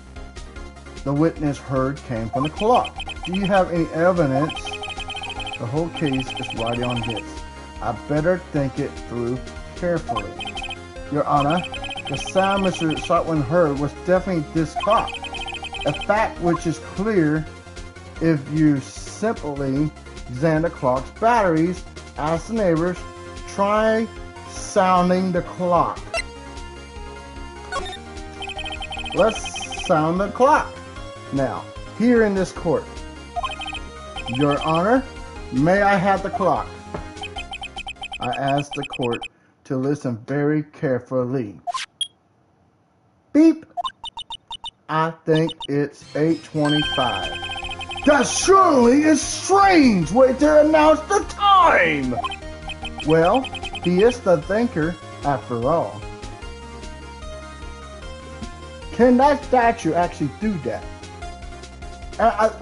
the witness heard came from the clock. Do you have any evidence? The whole case is right on this. I better think it through carefully. Your Honor, the sound Mr. Shotwin heard was definitely this clock. A fact which is clear if you simply examine the clock's batteries. Ask the neighbors. Try sounding the clock. Let's sound the clock. Now, here in this court. Your Honor, may I have the clock? I ask the court to listen very carefully. Beep. I think it's 8:25. That surely is a strange way to announce the time! Well, he is the thinker after all. Can that statue actually do that?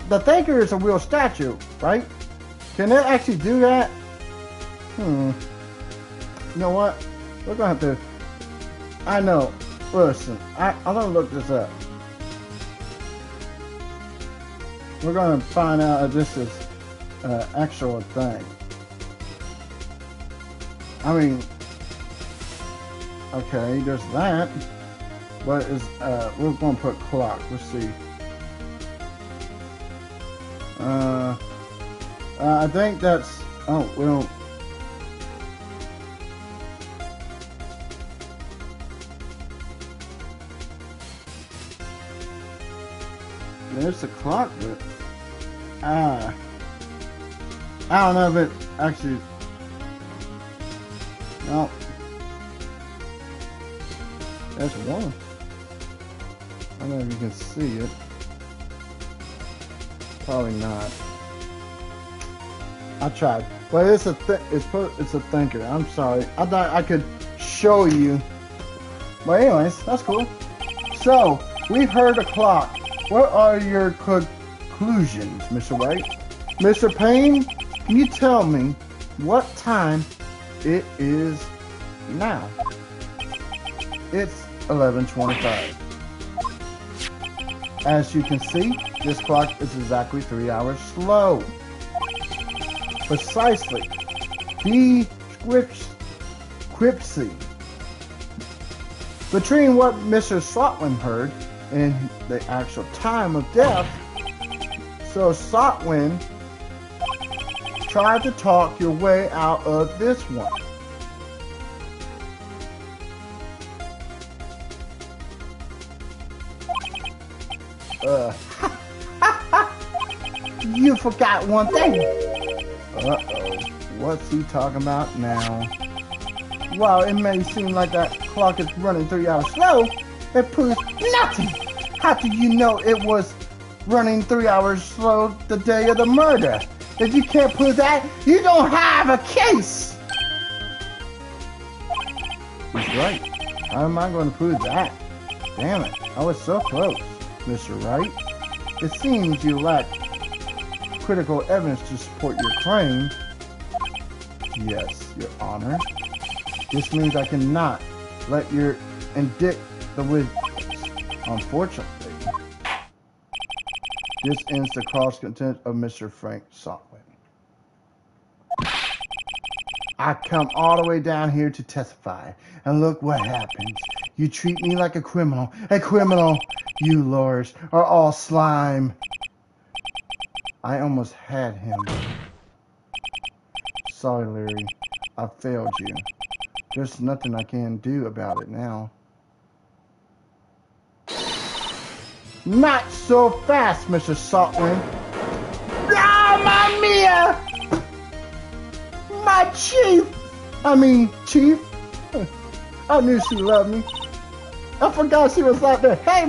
The thinker is a real statue, right? Can it actually do that? You know what? We're gonna have to... I know. Listen, I'm gonna look this up. We're gonna find out if this is actual thing. I mean, okay, there's that, but is we're gonna put clock. Let's see. I think that's. Oh well. There's the clock, but I don't know if it actually. Oh. There's one. I don't know if you can see it. Probably not. I tried. But it's a thinker. I'm sorry. I thought I could show you. But anyways, that's cool. So, we've heard the clock. What are your conclusions, Mr. White? Mr. Payne, can you tell me what time it is now? It's 11:25. As you can see, this clock is exactly 3 hours slow. Precisely. Discrepancy between what Mr. Sotwin heard and the actual time of death. So Sotwin tried to talk your way out of this one. You forgot one thing. Uh-oh. What's he talking about now? While it may seem like that clock is running 3 hours slow, it proves nothing. How do you know it was running 3 hours slow the day of the murder? If you can't prove that, you don't have a case. He's right. How am I going to prove that? Damn it, I was so close, Mr. Wright. It seems you lack critical evidence to support your claim. Yes, Your Honor. This means I cannot let you indict the witness. Unfortunately, this ends the cross-content of Mr. Frank Sotwin. I come all the way down here to testify, and look what happens. You treat me like a criminal. A criminal! You lawyers are all slime. I almost had him. Sorry, Larry. I failed you. There's nothing I can do about it now. Not so fast, Mr. Sotwin. Ah, Mamma mia! My chief! Chief. I knew she loved me. I forgot she was out there. Hey,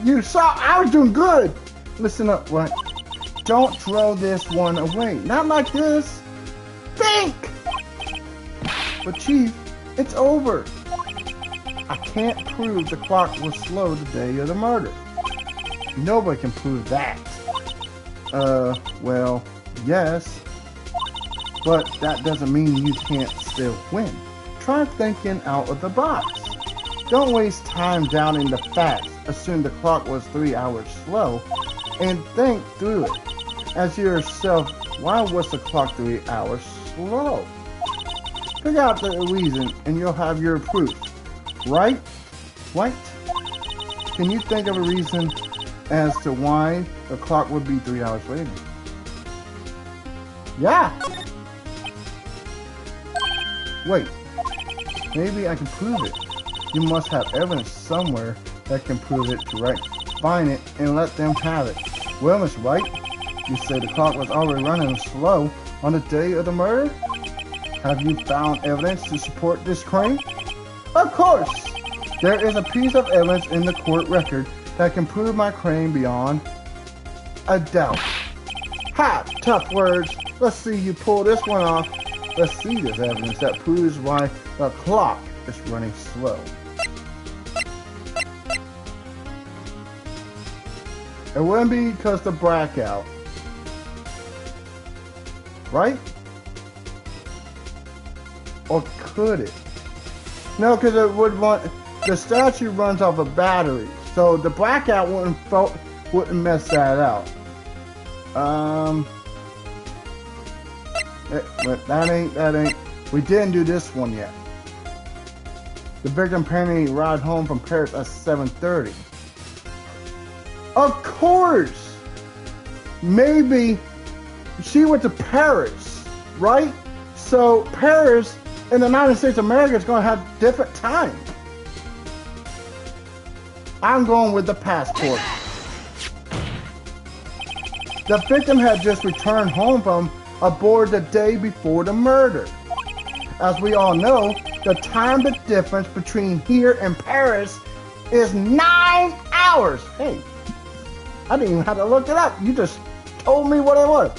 you saw I was doing good. Listen up, what? Don't throw this one away. Not like this. Think! But Chief, it's over. I can't prove the clock was slow the day of the murder. Nobody can prove that. Well, yes. But that doesn't mean you can't still win. Try thinking out of the box. Don't waste time doubting the facts. Assume the clock was 3 hours slow and think through it. Ask yourself, why was the clock 3 hours slow? Figure out the reason and you'll have your proof. Right? Right? Can you think of a reason as to why the clock would be 3 hours later? Yeah! Wait. Maybe I can prove it. You must have evidence somewhere that can prove it right. Find it and let them have it. Well, Mr. White, you say the clock was already running slow on the day of the murder? Have you found evidence to support this claim? Of course! There is a piece of evidence in the court record that can prove my claim beyond a doubt. Ha! Tough words. Let's see you pull this one off. Let's see this evidence that proves why the clock is running slow. It wouldn't be because the blackout. Right? Or could it? No, because it would want the statue runs off a battery, so the blackout wouldn't mess that out. But that ain't. We didn't do this one yet. The victim apparently arrived home from Paris at 7:30. Of course! Maybe she went to Paris, right? So Paris in the United States of America is going to have different time. I'm going with the passport. The victim had just returned home from aboard the day before the murder. As we all know, the time difference between here and Paris is 9 hours. Hey, I didn't even have to look it up. You just told me what it was.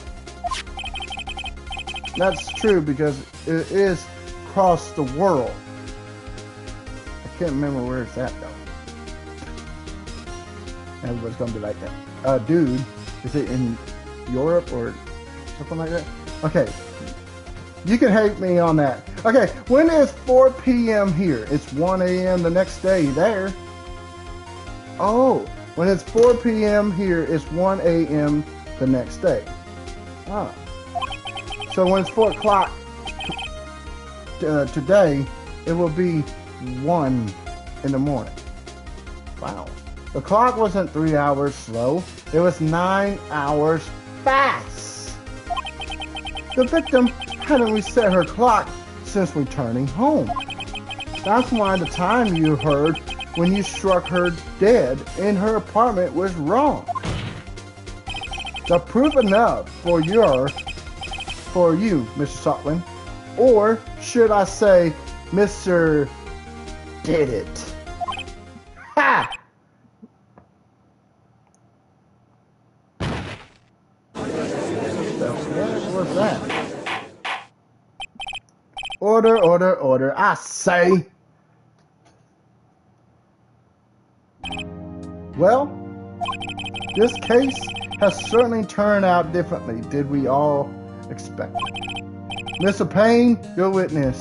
That's true because it is across the world. I can't remember where it's at though. Everybody's gonna be like that. Dude, is it in Europe or something like that? Okay, you can hate me on that. Okay, when is 4 p.m. here? It's 1 a.m. the next day there. Oh, when it's 4 p.m. here, it's 1 a.m. the next day. Ah. So when it's 4 o'clock today, it will be 1 in the morning. Wow. The clock wasn't 3 hours slow. It was 9 hours fast. The victim hadn't reset her clock since returning home. That's why the time you heard when you struck her dead in her apartment was wrong. The proof enough for you, Mr. Sutton, or should I say, Mr. Did It. Ha! What's that? Order, order, order, I say. Well, this case has certainly turned out differently. Did we all expect it? Mr. Payne, your witness.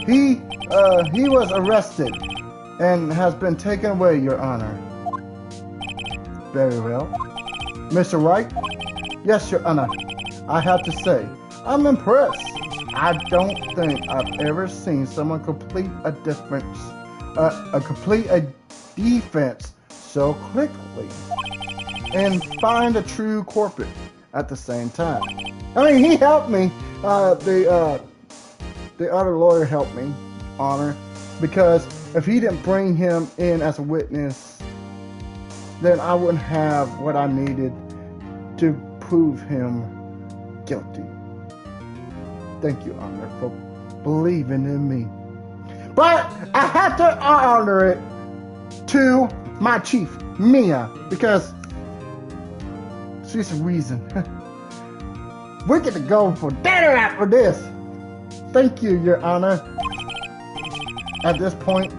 He was arrested and has been taken away, Your Honor. Very well. Mr. Wright? Yes, Your Honor. I have to say, I'm impressed. I don't think I've ever seen someone complete a defense so quickly and find a true culprit at the same time. I mean, he helped me. The other lawyer helped me, Honor, because if he didn't bring him in as a witness, then I wouldn't have what I needed to prove him guilty. Thank you, Honor, for believing in me. But I have to honor it to my chief, Mia, because she's the reason. We get to go for dinner after this. Thank you, Your Honor. At this point,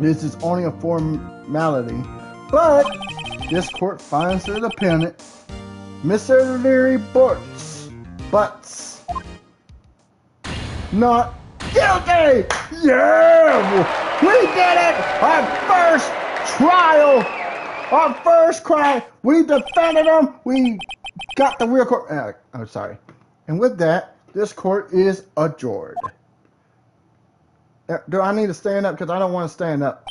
this is only a formality, but this court finds the defendant, Mr. Leary Butts, not guilty! Yeah! We did it! Our first trial! Our first crime! We defended him! We got the real court. I'm sorry. And with that, this court is adjourned. Do I need to stand up? Because I don't want to stand up.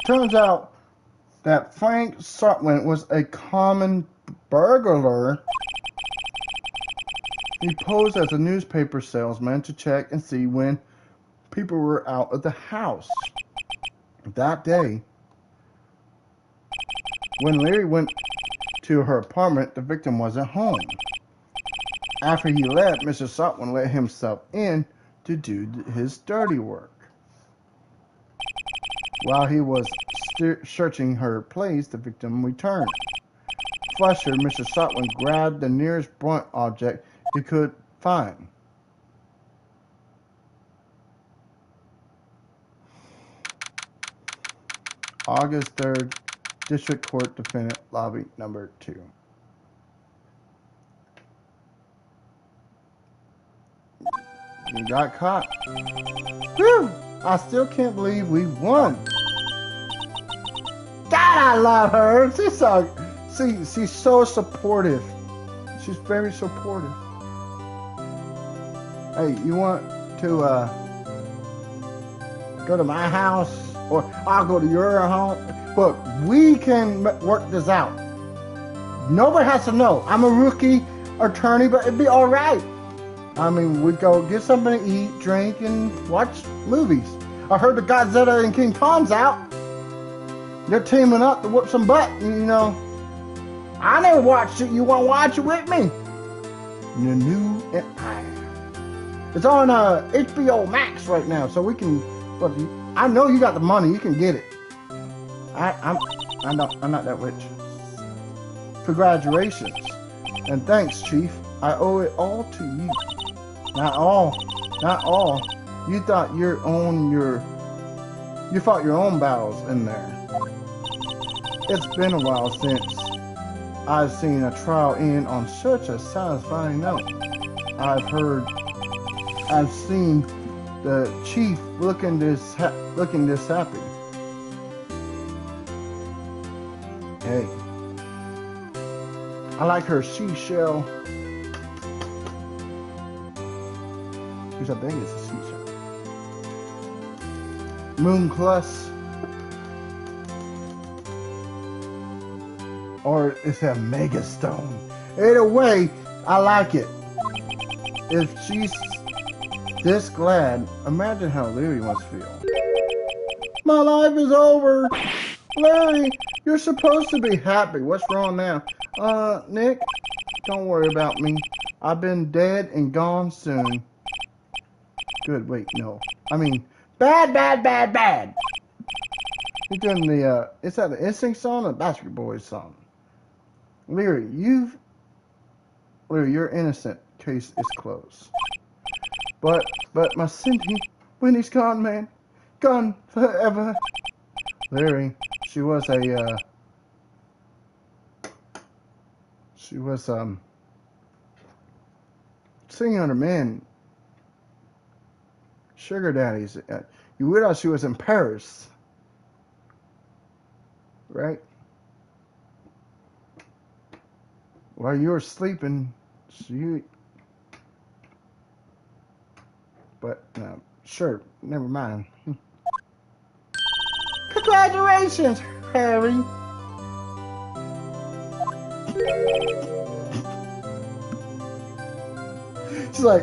Turns out that Frank Sutton was a common burglar. He posed as a newspaper salesman to check and see when people were out of the house. That day, when Larry went to her apartment, the victim wasn't home. After he left, Mr. Sutton let himself in to do his dirty work. While he was searching her place, the victim returned. Flustered, Mr. Sutton grabbed the nearest blunt object he could find. August 3rd, District Court Defendant Lobby Number 2. You got caught. Whew! I still can't believe we won. God, I love her. She's so supportive. She's very supportive. Hey, you want to go to my house, or I'll go to your home? Look, we can work this out. Nobody has to know. I'm a rookie attorney, but it'd be all right. I mean, we go get something to eat, drink, and watch movies. I heard the Godzilla and King Kong's out. They're teaming up to whoop some butt. And, you know, I never watched it. You want to watch it with me? You're new and I. It's on HBO Max right now, so we can. Look, I know you got the money. You can get it. I'm not that rich. Congratulations and thanks, Chief. I owe it all to you. Not all. You thought you fought your own battles in there. It's been a while since I've seen a trial end on such a satisfying note. I've seen the chief looking this happy. Hey, I like her seashell. Which I think is a seashell. Moon Plus. Or it's a mega stone. Either way, I like it. If she's this glad, imagine how Larry must feel. My life is over. Larry, you're supposed to be happy. What's wrong now? Nick, don't worry about me. I've been dead and gone soon. Good, wait, no. I mean, bad. He's doing the, is that the Instinct song or the Backstreet Boys song? Larry, you're innocent. Case is closed. But my Cindy, Winnie's gone, man. Gone forever. Larry, she was singing under men. Sugar daddies. You realize she was in Paris, right? While you were sleeping, but no, sure, never mind. Congratulations, Harry. She's like,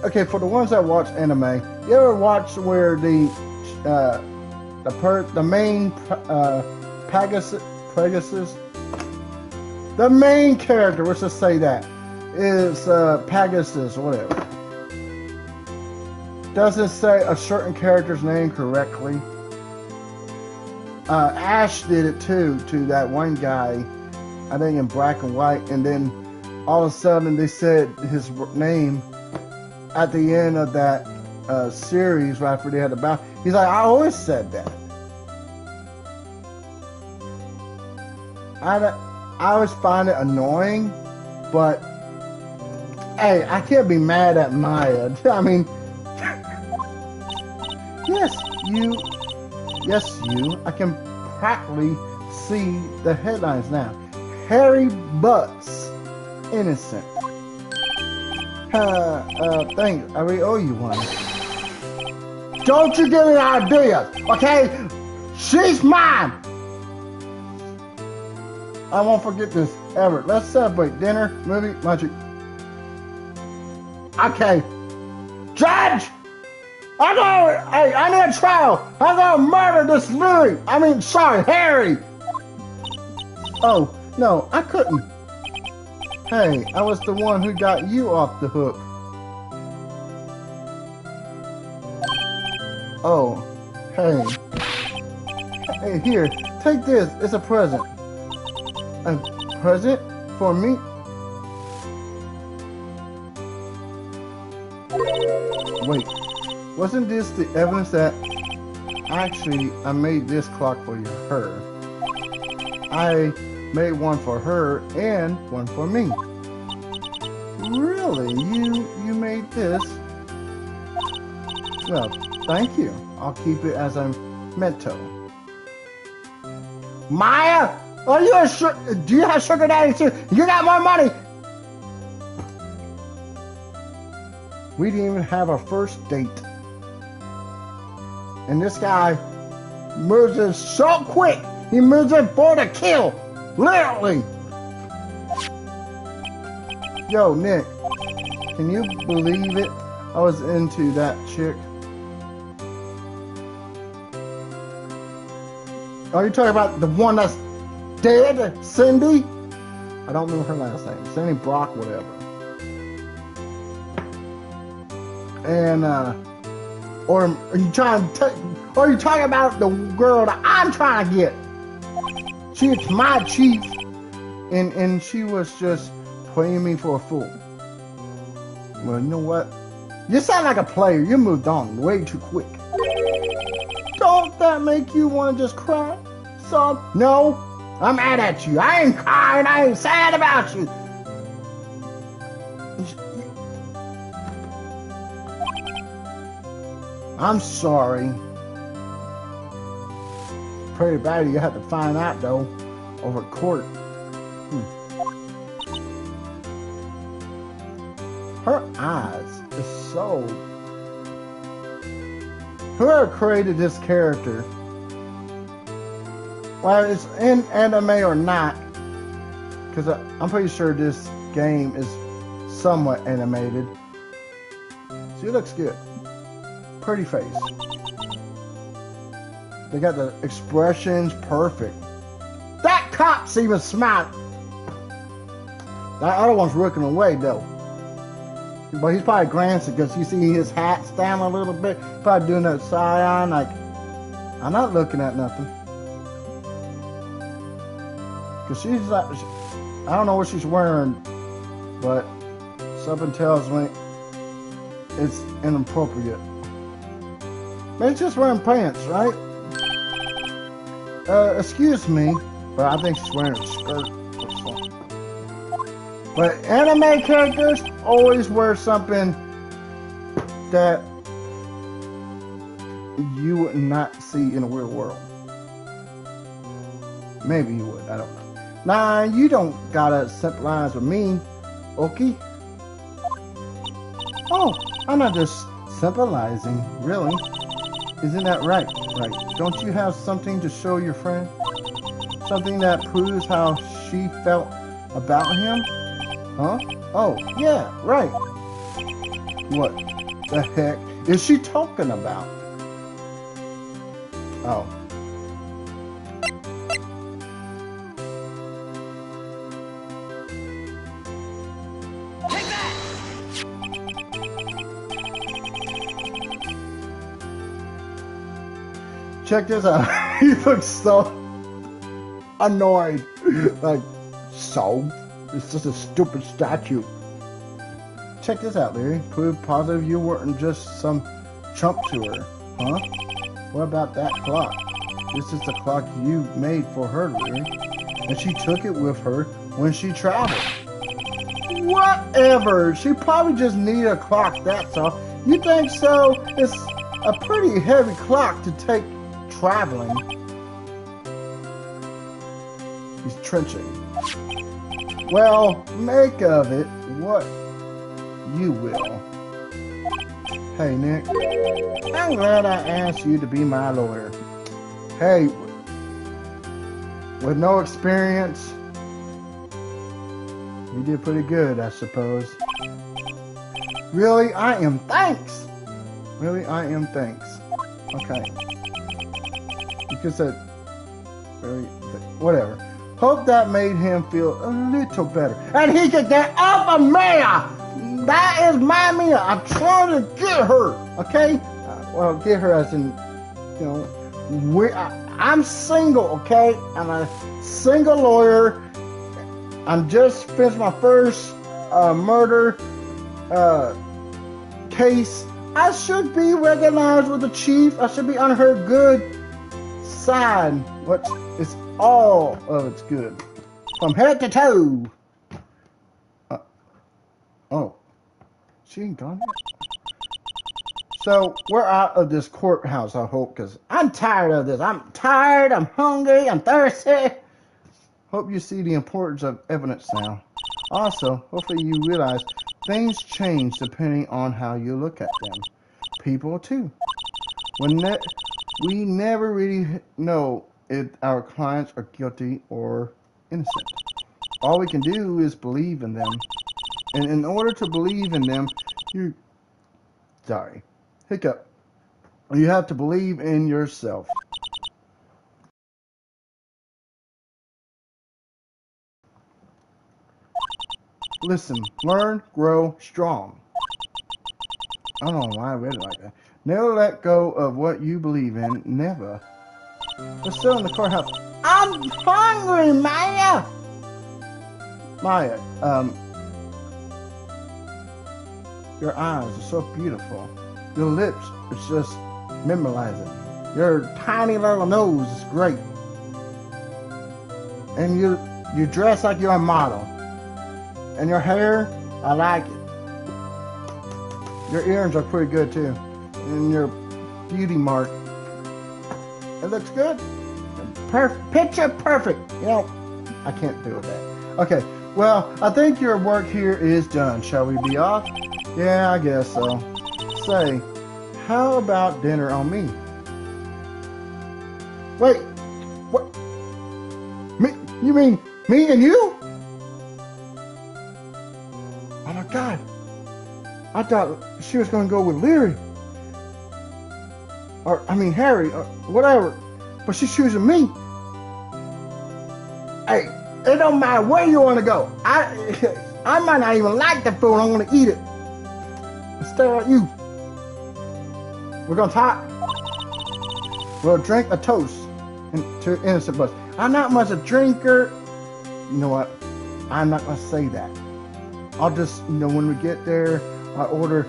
okay, for the ones that watch anime, you ever watch where the main Pegasus, the main character, let's just say that, is Pegasus, whatever. Doesn't say a certain character's name correctly. Ash did it too, to that one guy, I think in Black and White, and then all of a sudden they said his name at the end of that series right after they had the battle. He's like, I always said that. I always find it annoying, but hey, I can't be mad at Maya. I mean, yes, you. I can practically see the headlines now. Harry Butts, innocent. Thanks. I really owe you one. Don't you get any ideas, okay? She's mine. I won't forget this ever. Let's celebrate dinner, movie, magic. Okay. Judge! I need a trial. I'm gonna murder this Harry. Oh, no, I couldn't. Hey, I was the one who got you off the hook. Oh, hey. Hey, here, take this. It's a present. A present for me? Wait, wasn't this the evidence that actually I made this clock for her? I made one for her and one for me. Really? You made this? Well, thank you. I'll keep it as a memento. Maya! Are you do you have sugar daddy too? You got more money! We didn't even have our first date. And this guy moves in so quick. He moves in for the kill. Literally. Yo, Nick. Can you believe it? I was into that chick. Are you talking about the one that's dead? Cindy? I don't know her last name. Cindy Brock, whatever. And or are you trying to or are you talking about the girl that I'm trying to get? She's my chief, and she was just playing me for a fool. Well, you know what? You sound like a player. You moved on way too quick. Don't that make you want to just cry, son? No, I'm mad at you. I ain't crying. I ain't sad about you. I'm sorry. Pretty bad you have to find out, though, over court. Her eyes is so... Whoever created this character, whether it's in anime or not, because I'm pretty sure this game is somewhat animated. She looks good. Pretty face. They got the expressions perfect. That cop's even smart. That other one's looking away though. But he's probably glancing because you see his hat's down a little bit. Probably doing that side-eye like, I'm not looking at nothing. Because she's like, I don't know what she's wearing, but something tells me it's inappropriate. But it's just wearing pants, right? Excuse me, but I think she's wearing a skirt or something. But anime characters always wear something that you would not see in the real world. Maybe you would, I don't know. Nah, you don't gotta sympathize with me, okay? Oh, I'm not just sympathizing, really. Isn't that right? Right. Don't you have something to show your friend? Something that proves how she felt about him? Huh? Oh, yeah, right. What the heck is she talking about? Oh. Take that! Check this out. He looks so annoyed. Like, so? It's just a stupid statue. Check this out, Larry. Prove positive you weren't just some chump to her. Huh? What about that clock? This is the clock you made for her, Larry. And she took it with her when she traveled. Whatever. She probably just needed a clock, that's all. You think so? It's a pretty heavy clock to take traveling. He's trenching. Well, make of it what you will. Hey, Nick. I'm glad I asked you to be my lawyer. Hey, with no experience, you did pretty good, I suppose. Really, I am thanks. Really, I am thanks. Okay. You could say, whatever. Hope that made him feel a little better. And he could get up a Mia! That is my Mia! I'm trying to get her! Okay? Well, get her as in, you know, I'm single, okay? I'm a single lawyer. I'm just finished my first murder case. I should be recognized with the chief. I should be on her good side. What is all of it's good. From head to toe. Oh. She ain't gone yet. So, we're out of this courthouse, I hope, because I'm tired of this. I'm tired, I'm hungry, I'm thirsty. Hope you see the importance of evidence now. Also, hopefully you realize things change depending on how you look at them. People, too. We never really know if our clients are guilty or innocent. All we can do is believe in them. And in order to believe in them, you have to believe in yourself. Listen, learn, grow strong. I don't know why I read it like that. Never let go of what you believe in. Never. We're still in the courthouse. I'm hungry, Maya! Maya, your eyes are so beautiful. Your lips, it's just memorizing. Your tiny little nose is great. And you dress like you're a model. And your hair, I like it. Your earrings are pretty good too. And your beauty mark, it looks good. Picture perfect. You know, I can't do that. Okay, well, I think your work here is done. Shall we be off? Yeah, I guess so. Say, how about dinner on me? Wait, what? Me? You mean me and you? Oh my God. I thought she was going to go with Leary. Or, I mean, Harry, or whatever. But she's choosing me. Hey, it don't matter where you want to go. I might not even like the food. I'm going to eat it. Instead of you. We're going to talk. We'll drink a toast to innocent bus. I'm not much a drinker. You know what? I'm not going to say that. I'll just, when we get there, I order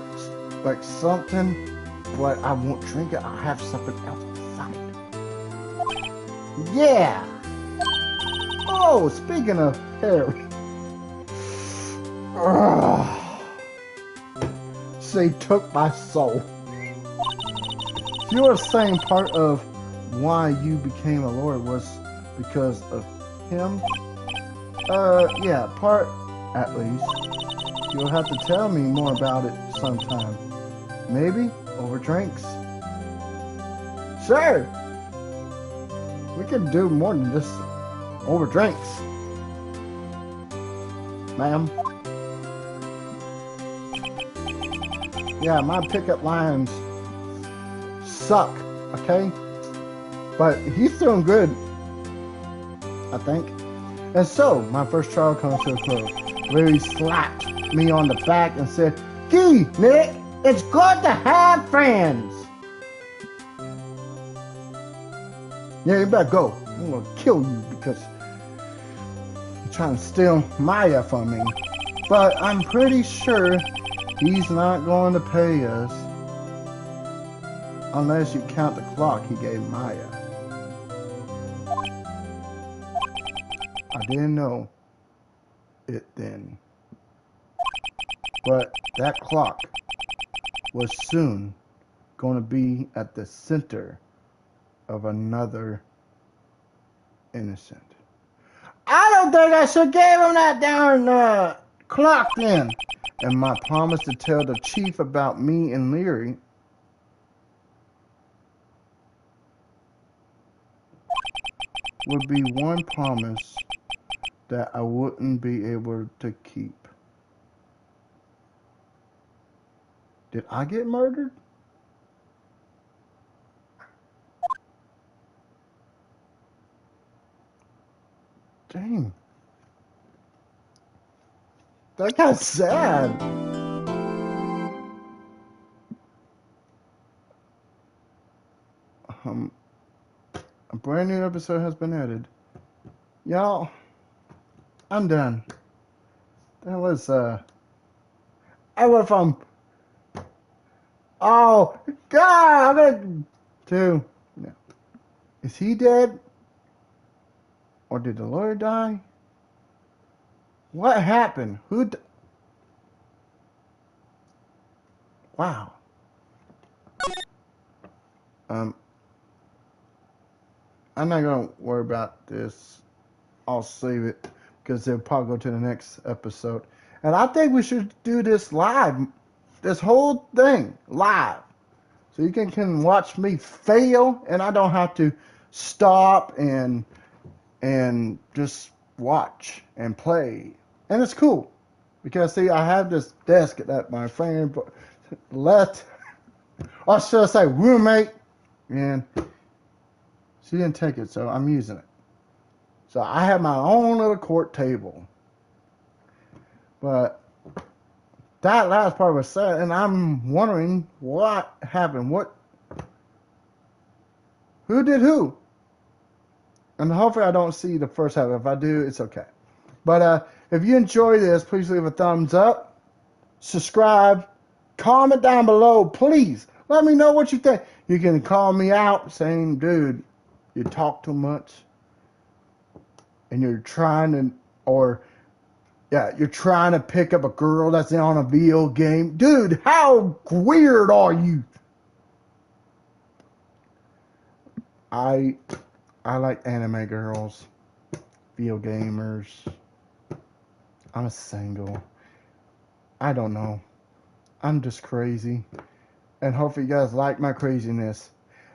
like something, but I won't drink it. I'll have something else beside. Yeah. Oh, speaking of Harry. She took my soul. You were saying part of why you became a lawyer was because of him? Yeah, part at least. You'll have to tell me more about it sometime. Maybe over drinks. Sure. We can do more than just over drinks. Ma'am. Yeah, my pickup lines suck, okay? But he's doing good, I think. And so, my first trial comes to a close. Larry slapped me on the back and said, "Gee, Nick, it's good to have friends." Yeah, you better go. I'm gonna kill you because you're trying to steal Maya from me. But I'm pretty sure he's not going to pay us. Unless you count the clock he gave Maya. I didn't know it then. But that clock was soon going to be at the center of another innocent. I don't think I should give him that darn clock then. And my promise to tell the chief about me and Leary would be one promise that I wouldn't be able to keep. Did I get murdered? Dang. That got sad. A brand new episode has been added. Y'all, I'm done. That was, I went from, oh, God, I'm gonna, to, no. Is he dead? Or did the lawyer die? What happened? Wow. I'm not gonna worry about this. I'll save it because they'll probably go to the next episode. And I think we should do this live. This whole thing live. So you can watch me fail and I don't have to stop and just watch and play. And it's cool. Because see, I have this desk that my friend left. Or should I say roommate? And she didn't take it, so I'm using it. So I have my own little court table. But that last part was sad, and I'm wondering what happened. Who did who? And hopefully I don't see the first half. If I do, it's okay. But if you enjoy this, please leave a thumbs up, subscribe, comment down below, please. Let me know what you think. You can call me out saying, dude, you talk too much. And you're trying to, or, yeah, you're trying to pick up a girl that's on a video game. Dude, how weird are you? I like anime girls, video gamers. I'm single. I don't know. I'm just crazy. And hopefully you guys like my craziness.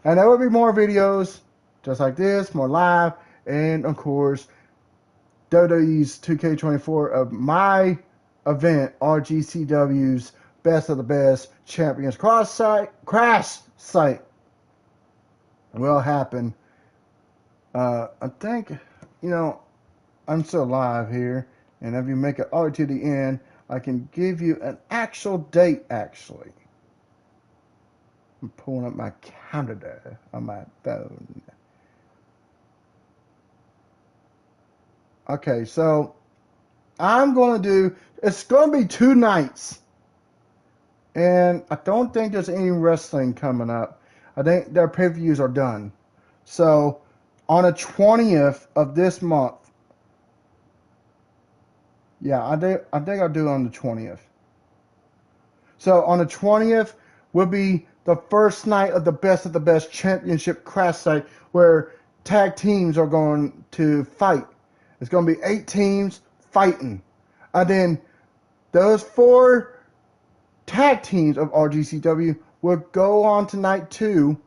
And there will be more videos just like this, more live, and of course, WWE's 2K24 of my event, RGCW's Best of the Best Champions Crash Site will happen. I think, I'm still live here. And if you make it all to the end, I can give you an actual date, actually. I'm pulling up my calendar on my phone. Okay, so I'm going to do, it's going to be 2 nights. And I don't think there's any wrestling coming up. I think their pay-per-views are done. So on the 20th of this month, yeah, I think I'll do it on the 20th. So on the 20th will be the first night of the Best of the Best Championship Crash Site where tag teams are going to fight. It's going to be 8 teams fighting. And then those 4 tag teams of RGCW will go on to night 2,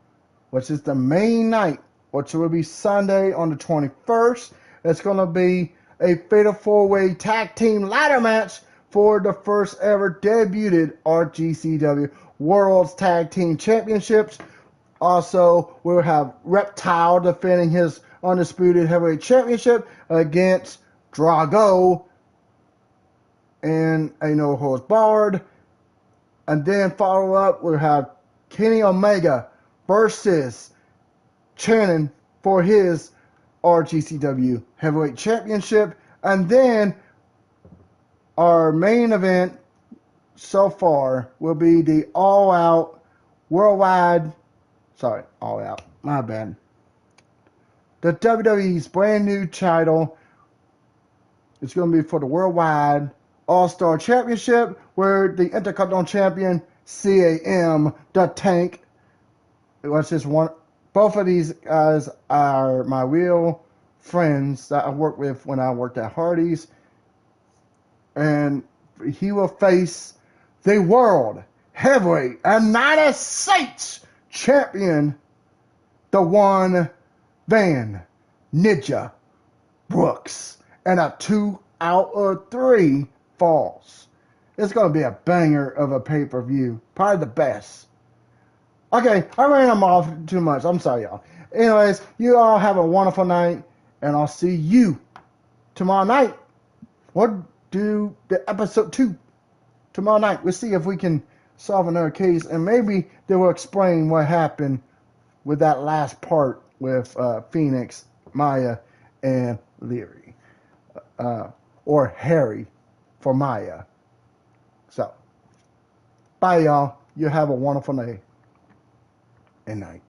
which is the main night, which will be Sunday on the 21st. It's going to be a fatal 4-way tag team ladder match for the first ever debuted RGCW World's Tag Team Championships. Also, we'll have Reptile defending his undisputed heavyweight championship against Drago and a no holds barred. And then follow up, we'll have Kenny Omega versus Channon for his RGCW heavyweight championship. And then our main event so far will be the all out, my bad. The WWE's brand new title is going to be for the Worldwide All-Star Championship, where the Intercontinental Champion, CAM, the Tank, was just one. Both of these guys are my real friends that I worked with when I worked at Hardy's. And he will face the World Heavyweight United States Champion, the one Van Ninja Brooks, and a 2 out of 3 falls. It's going to be a banger of a pay-per-view. Probably the best. Okay, I ran them off too much. I'm sorry, y'all. Anyways, you all have a wonderful night, and I'll see you tomorrow night. We'll do the episode 2 tomorrow night. We'll see if we can solve another case, and maybe they will explain what happened with that last part with Phoenix, Maya, and Leary. Or Harry for Maya. So, bye, y'all. You have a wonderful day and night.